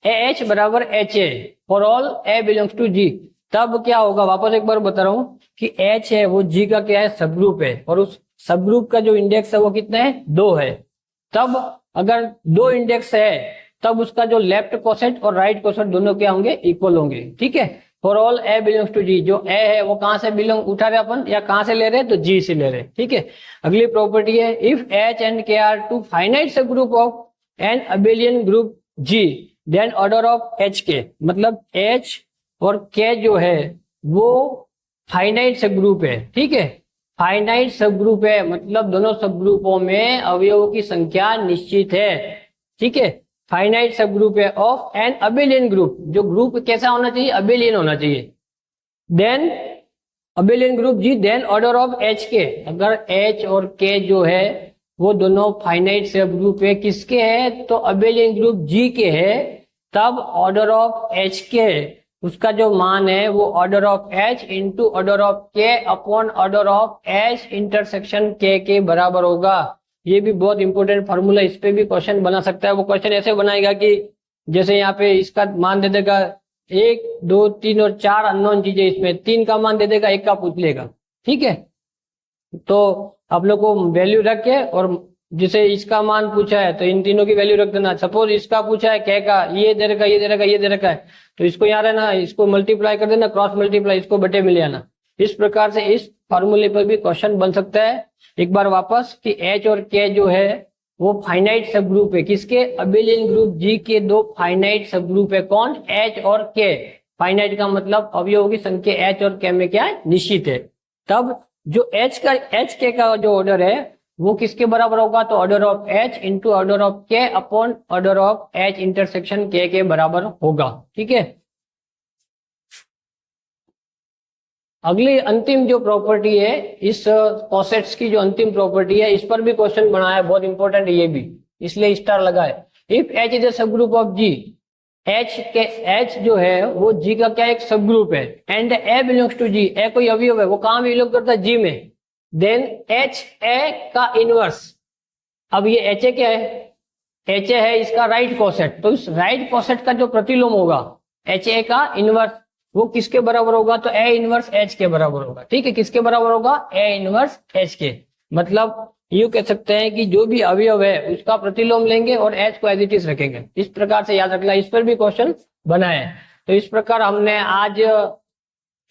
ए एच बराबर H a for all a belongs to G, तब क्या होगा? वापस एक बार बता रहा हूँ कि एच है वो जी का क्या है? सब ग्रुप है, और उस सब ग्रुप का जो इंडेक्स है वो कितना है? 2 है। तब अगर 2 इंडेक्स है तब उसका जो लेफ्ट कोसेट और राइट कोसेट दोनों क्या होंगे? इक्वल होंगे। ठीक है, for all a belongs to G, जो ए है वो कहां से बिलोंग उठा रहे अपन या कहां से ले रहे हैं? तो जी से ले रहे हैं। ठीक है, अगली प्रॉपर्टी है if H and K are two finite subgroup of an abelian group G then order of H K, मतलब एच और के जो है वो फाइनाइट सब ग्रुप है। ठीक है, फाइनाइट सब ग्रुप है मतलब दोनों सब ग्रुपों में अवयवों की संख्या निश्चित है। ठीक है, फाइनाइट सब ग्रुप है ऑफ एन अबेलियन ग्रुप, जो ग्रुप कैसा होना चाहिए? अबेलियन होना चाहिए। Then abelian group G then order of H K, अगर एच और के जो है वो दोनों फाइनाइट सब ग्रुप है, किसके है? तो अबेलियन ग्रुप जी के है, तब ऑर्डर ऑफ एच के उसका जो मान है वो order of H into order of K upon order of H intersection K बराबर होगा। ये भी बहुत इंपॉर्टेंट फार्मूला, इस पे भी क्वेश्चन बना सकता है। वो क्वेश्चन ऐसे बनाएगा कि जैसे यहाँ पे इसका मान दे देगा 1 2 3 और 4 अननोन चीजें, इसमें 3 का मान दे देगा, 1 का पूछ लेगा। ठीक है, तो आप लोग को वैल्यू रख के, और जैसे इसका मान पूछा है तो इन तीनों की वैल्यू रख देना। सपोज इसका पूछा है के का, ये दे रखा ये दे रखा ये दे रखा है, तो इसको यहाँ रहना, इसको मल्टीप्लाई कर देना, क्रॉस मल्टीप्लाई, इसको बटे में ले आना। इस प्रकार से इस फॉर्मूले पर भी क्वेश्चन बन सकता है। एक बार वापस कि एच और के जो है वो फाइनाइट सब ग्रुप है किसके? अबेलियन ग्रुप जी के दो फाइनाइट सब ग्रुप है। कौन? एच और के। फाइनाइट का मतलब अवयवों की संख्या एच और के में क्या है? निश्चित है। तब जो एच के का जो ऑर्डर है वो किसके बराबर होगा? तो order of H into order of K upon order of H intersection K बराबर होगा। ठीक है, अगली अंतिम जो प्रॉपर्टी है इस कोसेट्स की, जो अंतिम प्रॉपर्टी है, इस पर भी क्वेश्चन बना है, बहुत इंपॉर्टेंट है ये भी, इसलिए स्टार लगा है। If H is a subgroup of ji, H जो है वो जी का क्या एक सब ग्रुप है, and A belongs to G, ए कोई अवयव है, वो कहां बिलोंग करता है? जी में। देन एच ए का इनवर्स, अब ये एच ए क्या है? एच ए है इसका राइट कोसेट, तो इस राइट कोसेट का जो प्रतिलोम होगा एच ए का इनवर्स, वो किसके बराबर होगा? तो ए इनवर्स एच के बराबर होगा। ठीक है, किसके बराबर होगा? A inverse H K. मतलब यूं कह सकते हैं कि जो भी अवयव है उसका प्रतिलोम लेंगे और एच को एज इट इज रखेंगे। इस प्रकार से याद रखना, इस पर भी क्वेश्चन बना है। तो इस प्रकार हमने आज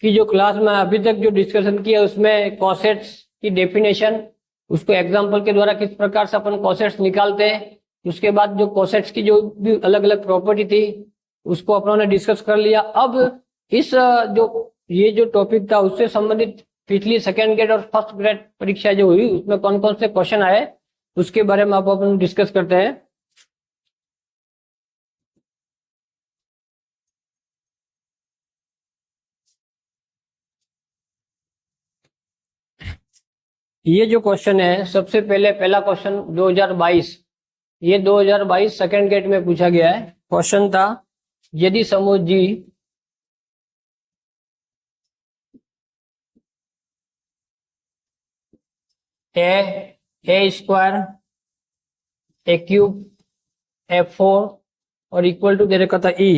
कि जो क्लास में अभी तक जो डिस्कशन किया उसमें कॉसेट्स की डेफिनेशन, उसको एग्जांपल के द्वारा किस प्रकार से अपन कॉसेट्स निकालते हैं, उसके बाद जो कॉसेट्स की जो भी अलग अलग प्रॉपर्टी थी उसको अपनों ने डिस्कस कर लिया। अब इस जो ये जो टॉपिक था उससे संबंधित पिछली सेकेंड ग्रेड और फर्स्ट ग्रेड परीक्षा जो हुई उसमें कौन कौन से क्वेश्चन आए उसके बारे में आप अपन डिस्कस करते हैं। ये जो क्वेश्चन है सबसे पहले पहला क्वेश्चन 2022, ये 2022 सेकेंड ग्रेड में पूछा गया है। क्वेश्चन था यदि समूह जी ए स्क्वायर ए क्यूब F4 और इक्वल टू दे रखा था E,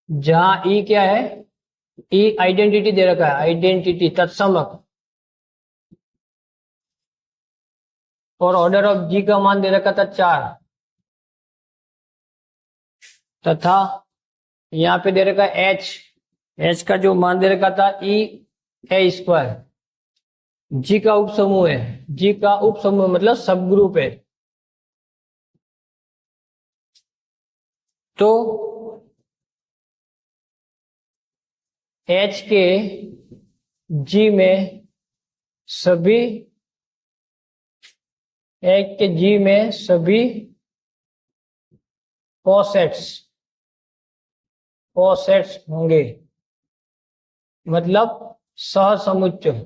जहां E क्या है, E आइडेंटिटी दे रखा है, आइडेंटिटी तत्समक, और ऑर्डर ऑफ G का मान दे रखा था 4, तथा यहाँ पे दे रखा है H का जो मान दे रखा था E A स्क्वायर, G का उप समूह है, G का उप समूह मतलब सब ग्रुप है। तो H के G में सभी H के G में सभी कोसेट्स होंगे, मतलब सहसमुच्चय।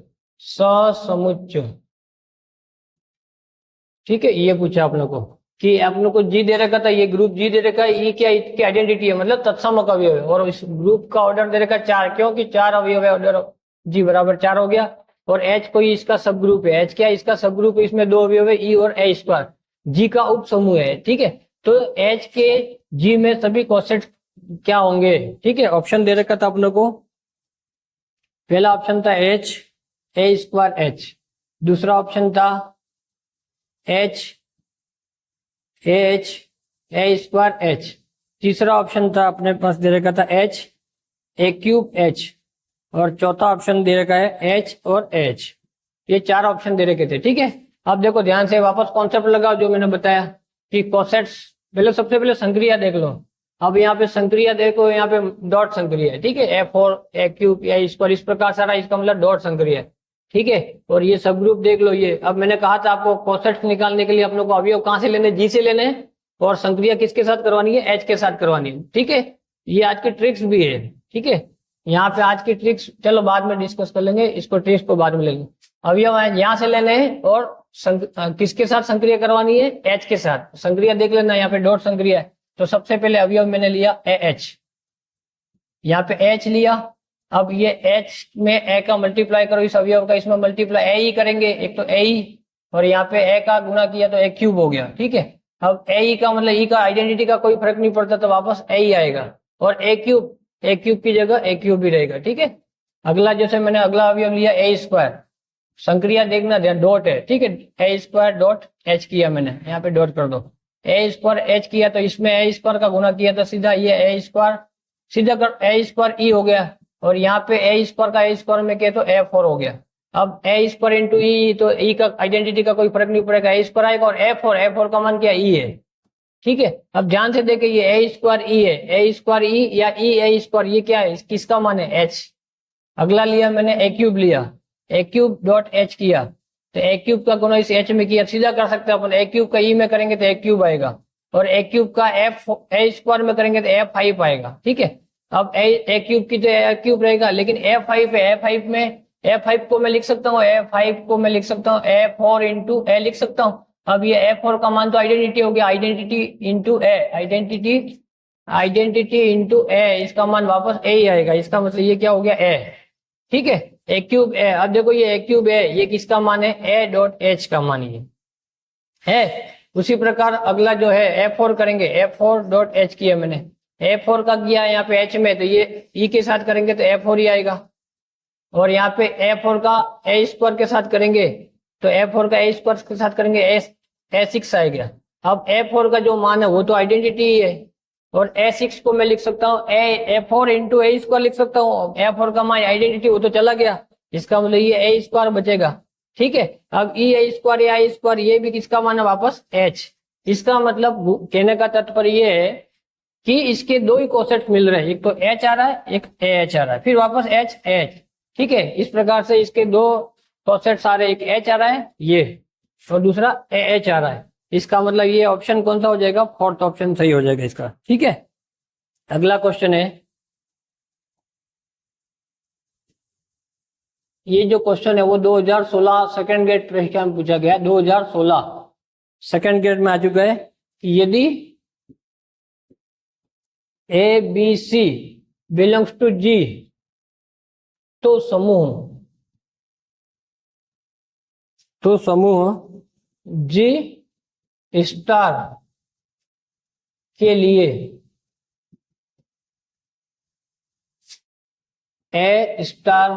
ठीक है, ये पूछा आप लोग को कि आप लोग को जी दे रखा था, ये ग्रुप जी दे रखा है, ये क्या इसकी आइडेंटिटी है मतलब तत्समक अवयव है, और इस ग्रुप का ऑर्डर दे रखा है 4, क्योंकि 4 अवयव है, ऑर्डर जी बराबर 4 हो गया। और एच कोई इसका सब ग्रुप है, एच क्या इसका सब ग्रुप है, इसमें 2 अवयव है ई और ए स्क्वायर, जी का उप समूह है। ठीक है, तो एच के जी में सभी कोसेट्स क्या होंगे। ठीक है, ऑप्शन दे रखा था आप लोग को, पहला ऑप्शन था एच ए स्क्वायर एच, दूसरा ऑप्शन था एच ए स्क्वायर एच, तीसरा ऑप्शन था अपने पास दे रखा था एच ए क्यूब एच, और चौथा ऑप्शन दे रखा है एच और एच। ये 4 ऑप्शन दे रखे थे। ठीक है, अब देखो ध्यान से वापस कॉन्सेप्ट लगाओ जो मैंने बताया कि कोसेट्स, पहले सबसे पहले संक्रिया देख लो। अब यहाँ पे संक्रिया देखो, यहाँ पे डॉट संक्रिया है। ठीक है, F4 ए क्यूब या स्क्वायर, इस प्रकार सारा इसका मतलब डॉट संक्रिया है। ठीक है, और ये सब ग्रुप देख लो। ये अब मैंने कहा था आपको कोसेट्स निकालने के लिए अपने को अवयव कहाँ से लेने, जी से लेने, और संक्रिया किसके साथ करवानी है, एच के साथ करवानी है। ठीक है, ये आज की ट्रिक्स भी है। ठीक है, यहाँ पे आज की ट्रिक्स चलो बाद में डिस्कस कर लेंगे, इसको ट्रिक्स को बाद में लेंगे। अवयव यहाँ से लेने हैं और किसके साथ संक्रिया करवानी है, एच के साथ। संक्रिया देख लेना, यहाँ पे डॉट संक्रिया है, तो सबसे पहले अवयव मैंने लिया एच, यहाँ पे एच लिया। अब ये एच में ए का मल्टीप्लाई करो इस अवयव का, इसमें मल्टीप्लाई ए ही करेंगे, एक तो ए ही, और यहाँ पे ए का गुणा किया तो ए क्यूब हो गया। ठीक है, अब ए ही का मतलब ई का आइडेंटिटी का कोई फर्क नहीं पड़ता, तो वापस ए ही आएगा, और ए क्यूब की जगह ए क्यूब भी रहेगा। ठीक है, अगला जैसे मैंने अगला अवयव लिया ए स्क्वायर, संक्रिया देखना ध्यान, डॉट है। ठीक है, ए स्क्वायर डॉट एच किया मैंने, यहाँ पे डॉट कर दो, ए स्क्वायर एच किया तो इसमें ए स्क्वायर का गुणा किया तो सीधा ये ए स्क्वायर, सीधा कर ए स्क्वायर ई हो गया, और यहाँ पे ए स्क्वायर का ए स्क्वायर में किया तो ए4 हो गया। अब ए स्क्वायर इंटू ई, तो ई का आइडेंटिटी का कोई फर्क नहीं पड़ेगा, ए स्क्वायर आएगा, और ए4 का मान क्या ई है। ठीक है, अब ध्यान से देखे, ये ए स्क्वायर ई है, ए स्क्वायर ई या ई ए स्क्वायर, ये क्या है, किसका मान है, एच। अगला लिया मैंने ए क्यूब लिया, ए क्यूब डॉट एच किया, तो ए क्यूब का गुणा इस एच में किया, सीधा कर सकते हैं अपन, ए क्यूब का ई में करेंगे तो ए क्यूब आएगा, और ए क्यूब का ए स्क्वायर में करेंगे तो F5 आएगा। ठीक है, अब ए क्यूब की तो ए क्यूब रहेगा, लेकिन F5 है, F5 में F5 को मैं लिख सकता हूँ, F5 को मैं लिख सकता हूँ A4 इंटू ए लिख सकता हूँ। अब ये A4 का मान तो आइडेंटिटी हो गया, आइडेंटिटी इंटू ए, आइडेंटिटी इंटू ए, इसका मान वापस ए ही आएगा, इसका मतलब ये क्या हो गया, ए। ठीक है, ए क्यूब ए, अब देखो ये ए क्यूब ए, ये किसका मान है, ए डॉट एच का मान ये है। उसी प्रकार अगला जो है F4 करेंगे, F4 डॉट एच किया मैंने, F4 का किया यहाँ पे एच में, तो ये ई के साथ करेंगे तो F4 ही आएगा, और यहाँ पे F4 का ए स्क्वायर के साथ करेंगे तो F4 का ए स्क्वायर के साथ करेंगे ए6 आएगा। अब F4 का जो मान है वो तो आइडेंटिटी है, और A6 को मैं लिख सकता हूँ A4 इंटू ए स्क्वायर लिख सकता हूँ। A4 का माई आइडेंटिटी वो तो चला गया, इसका मतलब ये ए स्क्वायर बचेगा। ठीक है, अब ई ए स्क्वायर या आई स्क्वायर ये भी किसका मान है वापस एच। इसका मतलब कहने का तात्पर्य ये है कि इसके दो ही कोसेट्स मिल रहे हैं, एक तो एच आ रहा है, एक ए एच आ रहा है, फिर वापस एच एच। ठीक है, इस प्रकार से इसके दो कोसेट्स आ रहे हैं, एक एच आ रहा है ये और दूसरा ए एच आ रहा है। इसका मतलब ये ऑप्शन कौन सा हो जाएगा, फोर्थ ऑप्शन सही हो जाएगा इसका। ठीक है, अगला क्वेश्चन है, ये जो क्वेश्चन है वो 2016 सेकंड ग्रेड परीक्षा में पूछा गया है। 2016 सेकंड ग्रेड में आ चुका है कि यदि ए b c belongs to G तो समूह जी स्टार के लिए a star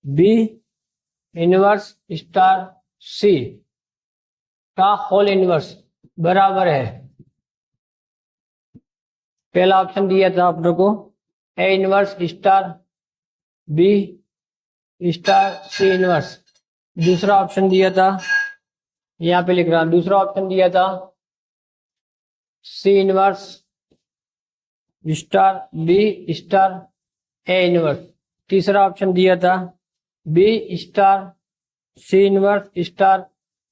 B inverse star c का होल इनवर्स बराबर है। पहला ऑप्शन दिया था आप लोगों को A inverse star B star C inverse. दूसरा ऑप्शन दिया था, यहाँ पे लिख रहा हूं, दूसरा ऑप्शन दिया था C inverse star B star A inverse. तीसरा ऑप्शन दिया था B star C inverse star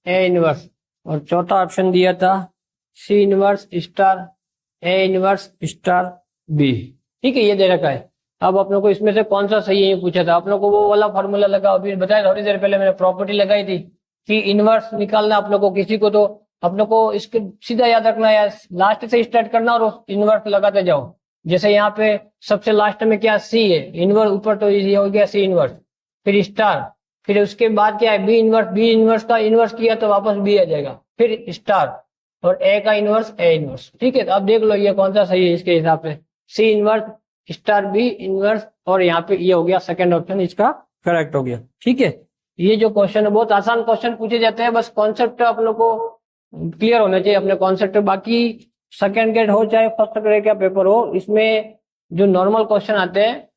A inverse. और चौथा ऑप्शन दिया था C inverse star A inverse star B. ठीक है, ये दे रखा है। अब आप लोग को इसमें से कौन सा सही है ये पूछा था, आप लोग को वो वाला फॉर्मूला लगा, अभी बताया थोड़ी देर पहले मैंने प्रॉपर्टी लगाई थी कि इनवर्स निकालना आप लोग को किसी को, तो आप लोग को इसके सीधा याद रखना है, लास्ट से स्टार्ट करना और इनवर्स लगाते जाओ। जैसे यहाँ पे सबसे लास्ट में क्या सी है, इनवर्स ऊपर तो ये हो गया सी इनवर्स, फिर स्टार, फिर उसके बाद क्या है बी इनवर्स, बी इनवर्स का इनवर्स किया तो वापस बी आ जाएगा, फिर स्टार और ए का इनवर्स ए इनवर्स। ठीक है, तो अब देख लो ये कौन सा सही है इसके हिसाब से, C inverse star B inverse, और यहाँ पे ये हो गया सेकंड ऑप्शन इसका करेक्ट हो गया। ठीक है, ये जो क्वेश्चन है बहुत आसान क्वेश्चन पूछे जाते हैं, बस कॉन्सेप्ट आप लोग को क्लियर होना चाहिए अपने कॉन्सेप्ट। बाकी सेकंड ग्रेड हो चाहे फर्स्ट ग्रेड का पेपर हो, इसमें जो नॉर्मल क्वेश्चन आते हैं,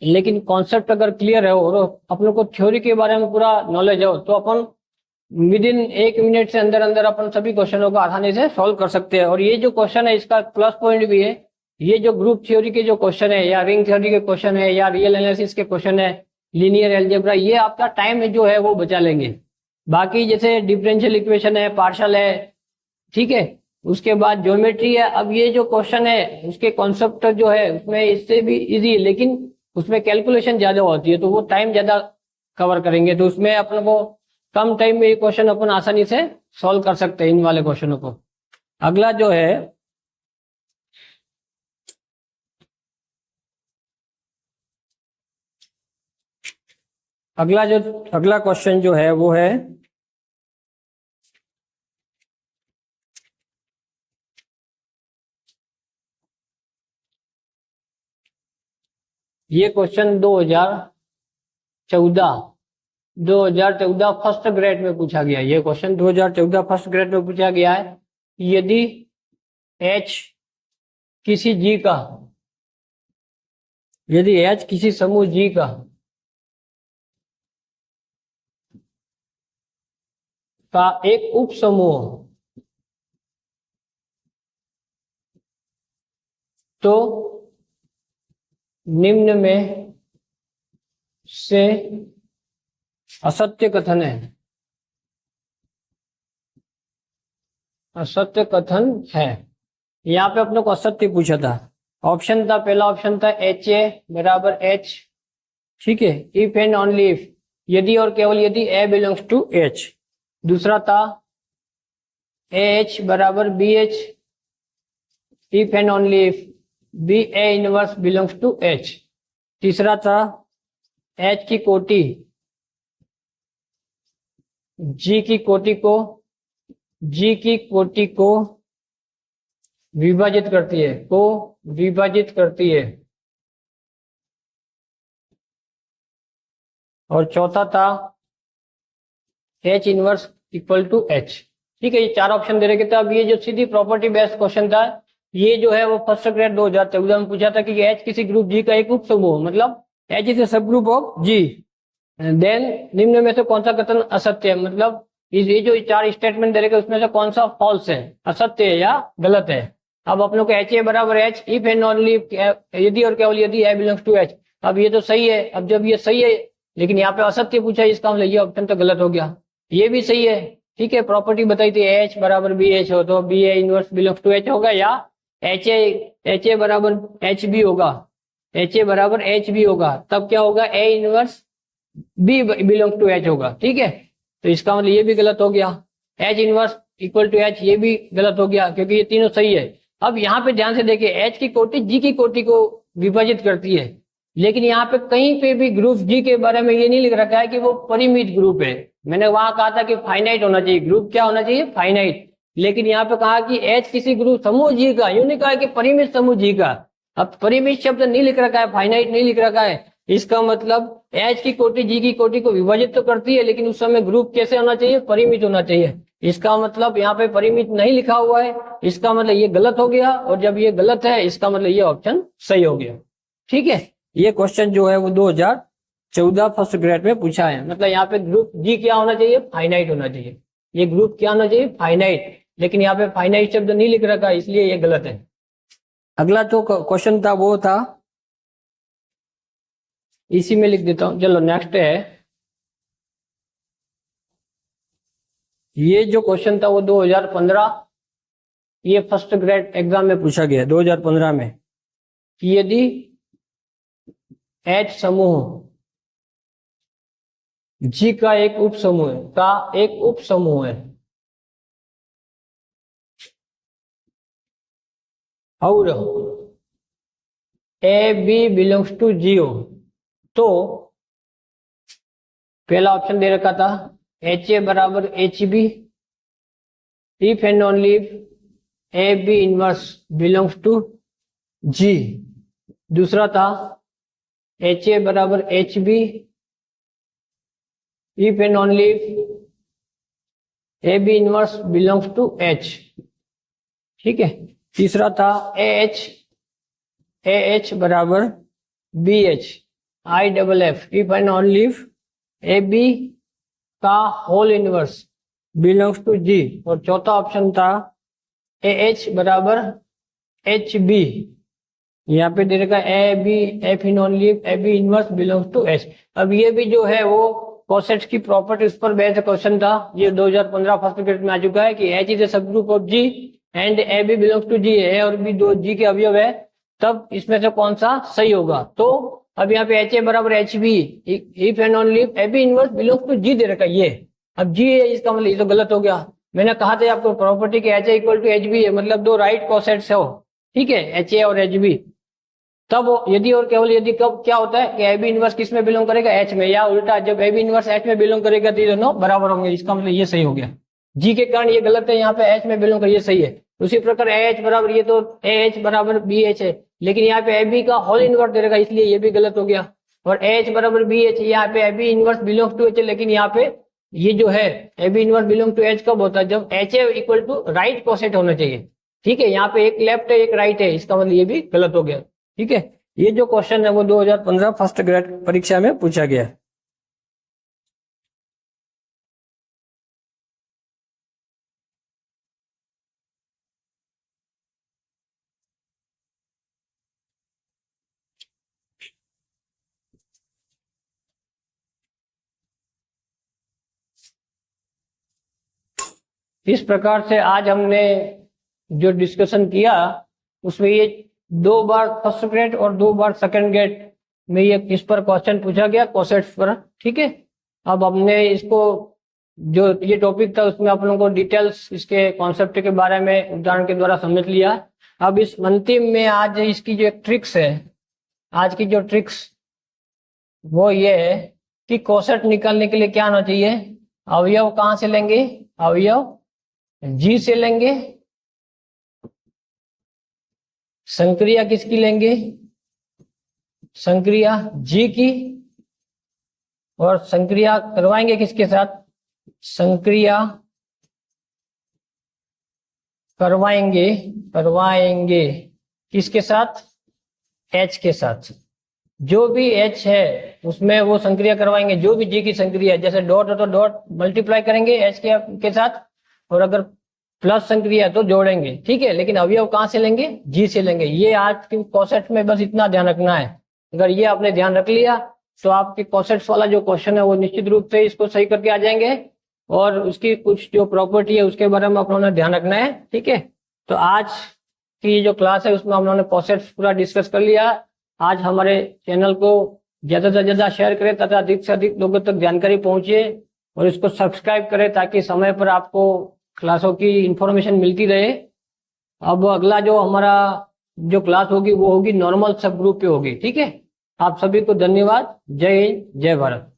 लेकिन कॉन्सेप्ट अगर क्लियर है और अपन लोग को थ्योरी के बारे में पूरा नॉलेज हो तो अपन विद इन 1 मिनट से अंदर अंदर अपन सभी क्वेश्चनों को आसानी से सॉल्व कर सकते हैं। और ये जो क्वेश्चन है इसका प्लस पॉइंट भी है, ये जो ग्रुप थ्योरी के जो क्वेश्चन है या रिंग थ्योरी के क्वेश्चन है या रियल एनालिसिस के क्वेश्चन है, लीनियर एल्जेब्रा, ये आपका टाइम जो है वो बचा लेंगे। बाकी जैसे डिफरेंशियल इक्वेशन है, पार्शल है, ठीक है, उसके बाद ज्योमेट्री है। अब ये जो क्वेश्चन है उसके कॉन्सेप्ट जो है उसमें इससे भी इजी है, लेकिन उसमें कैलकुलेशन ज्यादा होती है तो वो टाइम ज्यादा कवर करेंगे, तो उसमें अपन को कम टाइम में ये क्वेश्चन अपन आसानी से सॉल्व कर सकते हैं इन वाले क्वेश्चनों को। अगला जो है अगला क्वेश्चन जो है वो है ये क्वेश्चन 2014 फर्स्ट ग्रेड में पूछा गया। ये क्वेश्चन 2014 फर्स्ट ग्रेड में पूछा गया है। यदि H किसी G का, यदि H किसी समूह G का एक उप समूह तो निम्न में से असत्य कथन है, असत्य कथन है। यहाँ पे अपने को असत्य पूछा था। ऑप्शन था, पहला ऑप्शन था एच ए बराबर एच, ठीक है, इफ एंड ओनली इफ, यदि और केवल यदि ए बिलोंग्स टू एच। दूसरा था ए एच बराबर B H, if and only if B A inverse belongs to H. तीसरा था एच की कोटि जी की कोटि को विभाजित करती है, और चौथा था H inverse equal to H. ठीक है, ये चार ऑप्शन दे रखे थे। अब ये जो सीधी प्रॉपर्टी बेस्ड क्वेश्चन था ये जो है वो फर्स्ट ग्रेड 2014 में पूछा था कि एच किसी ग्रुप जी का एक उप समूह, मतलब H is a subgroup of G. Then निम्न में से कौन सा कथन असत्य है, मतलब ये जो चार स्टेटमेंट दे रखे उसमें से कौन सा फॉल्स है, असत्य है या गलत है। अब आप लोग को एच ए बराबर एच इफ एंड ओनली यदि और केवल यदि ए बिलोंग्स टू एच। अब ये तो सही है, अब जब ये सही है लेकिन यहाँ पे असत्य पूछा है, इसका मतलब ये ऑप्शन तो गलत हो गया। ये भी सही है, ठीक है, प्रॉपर्टी बताई थी एच बराबर बी एच हो तो B A inverse belongs to H होगा, या एच ए बराबर एच बी होगा, एच ए बराबर एच बी होगा, तब क्या होगा A inverse B belong to H होगा, ठीक है। तो इसका मतलब ये भी गलत हो गया, H inverse equal to H ये भी गलत हो गया क्योंकि ये तीनों सही है। अब यहाँ पे ध्यान से देखिए, एच की कोटि जी की कोटि को विभाजित करती है, लेकिन यहाँ पे कहीं पे भी ग्रुप जी के बारे में ये नहीं लिख रखा है कि वो परिमित ग्रुप है। मैंने वहां कहा था कि फाइनाइट होना चाहिए, ग्रुप क्या होना चाहिए, फाइनाइट। लेकिन यहाँ पे कहा कि एच किसी ग्रुप समूह जी का, यूं नहीं कहा कि परिमित समूह जी का। अब परिमित शब्द नहीं लिख रखा है, फाइनाइट नहीं लिख रखा है, इसका मतलब एच की कोटि जी की कोटि को विभाजित तो करती है, लेकिन उस समय ग्रुप कैसे होना चाहिए, परिमित होना चाहिए। इसका मतलब यहाँ पे परिमित नहीं लिखा हुआ है, इसका मतलब ये गलत हो गया, और जब ये गलत है इसका मतलब ये ऑप्शन सही हो गया, ठीक है। ये क्वेश्चन जो है वो 2014 फर्स्ट ग्रेड में पूछा है, मतलब यहाँ पे ग्रुप जी क्या होना चाहिए, फाइनाइट होना चाहिए। ये ग्रुप क्या होना चाहिए, फाइनाइट, लेकिन यहाँ पे फाइनाइट शब्द नहीं लिख रखा, इसलिए ये गलत है। अगला जो क्वेश्चन था वो था, इसी में लिख देता हूं, चलो नेक्स्ट है। ये जो क्वेश्चन था वो 2015, ये फर्स्ट ग्रेड एग्जाम में पूछा गया 2015 में, कि यदि एच समूह जी का एक उप समूह है और ए बी बिलोंग्स टू जी हो, तो पहला ऑप्शन दे रखा था एच ए बराबर H B if and only A B inverse belongs to जी। दूसरा था एच ए बराबर H B if and only A B inverse belongs to H, ठीक है। तीसरा था ए एच बराबर B H I double F if and only A B का होल इनवर्स बिलोंग्स टू जी। और चौथा ऑप्शन था ए एच बराबर एच बी, यहाँ पे दे रखा A B F in only A B inverse belongs to H. अब ये भी जो है वो कोसेट्स की प्रॉपर्टीज पर बेस्ड क्वेश्चन था, ये 2015 फर्स्ट ग्रेड में आ चुका है कि H is a subgroup of G and a b belongs to G, a और बी दो जी के अवयव है, तब इसमें से कौन सा सही होगा। तो अब यहाँ पे एच ए बराबर H B if and only A B inverse belongs to जी दे रखा है, ये अब जी है, इसका मतलब ये तो गलत हो गया। मैंने कहा था आपको प्रॉपर्टी के H A equal to H B है, मतलब दो राइट कोसेट्स हो, ठीक है, एच ए और एच बी। तब यदि और केवल यदि कब क्या होता है कि ए बी इनवर्स किस में बिलोंग करेगा, एच में, या उल्टा जब ए बी इनवर्स एच में बिलोंग करेगा तो ये दोनों बराबर होंगे, इसका मतलब ये सही हो गया। जी के कारण ये गलत है, यहाँ पे एच में बिलोंग कर, ये सही है। उसी प्रकार ए एच बराबर, ये तो ए एच बराबर बी एच है, लेकिन यहाँ पे ए बी का होल इनवर्स दे रखा, इसलिए ये भी गलत हो गया। और ए एच बराबर बी एच, यहाँ पे A B inverse belong to H है, लेकिन यहाँ पे ये जो है A B inverse belong to H कब होता है, जब H A equal to right coset होना चाहिए, ठीक है। यहाँ पे एक लेफ्ट है एक राइट है, इसका मतलब ये भी गलत हो गया, ठीक है। ये जो क्वेश्चन है वो 2015 फर्स्ट ग्रेड परीक्षा में पूछा गया। इस प्रकार से आज हमने जो डिस्कशन किया उसमें ये 2 बार फर्स्ट ग्रेड और 2 बार सेकंड ग्रेड में ये इस पर क्वेश्चन पूछा गया कोसेट्स पर, ठीक है। अब हमने इसको जो ये टॉपिक था उसमें आप लोगों को डिटेल्स इसके कॉन्सेप्ट के बारे में उदाहरण के द्वारा समझ लिया। अब इस अंतिम में आज इसकी जो एक ट्रिक्स है, आज की जो ट्रिक्स वो ये है कि कोसेट निकालने के लिए क्या आना चाहिए, अवयव कहाँ से लेंगे, अवयव जी से लेंगे, संक्रिया किसकी लेंगे, संक्रिया जी की, और संक्रिया करवाएंगे किसके साथ, संक्रिया करवाएंगे करवाएंगे किसके साथ? H के साथ। जो भी H है उसमें वो संक्रिया करवाएंगे, जो भी G की संक्रिया है, जैसे डॉट है तो डॉट मल्टीप्लाई करेंगे H के साथ, और अगर प्लस संक्रिया है तो जोड़ेंगे, ठीक है। लेकिन अवयव कहाँ से लेंगे? G से लेंगे। ये आज के कॉसेट में बस इतना ध्यान रखना है। अगर ये आपने ध्यान रख लिया तो आपके कॉसेट्स वाला जो क्वेश्चन है वो निश्चित रूप से इसको सही करके आ जाएंगे, और उसकी कुछ जो प्रॉपर्टी है उसके बारे में अपनों ध्यान रखना है, ठीक है। तो आज की जो क्लास है उसमें हम लोगों ने कॉसेट्स पूरा डिस्कस कर लिया। आज हमारे चैनल को ज्यादा से ज्यादा शेयर करें तथा अधिक से अधिक लोगों तक जानकारी पहुंचे, और इसको सब्सक्राइब करें ताकि समय पर आपको क्लासों की इंफॉर्मेशन मिलती रहे। अब अगला जो हमारा जो क्लास होगी वो होगी नॉर्मल सब ग्रुप पे होगी, ठीक है। आप सभी को धन्यवाद। जय हिंद, जय भारत।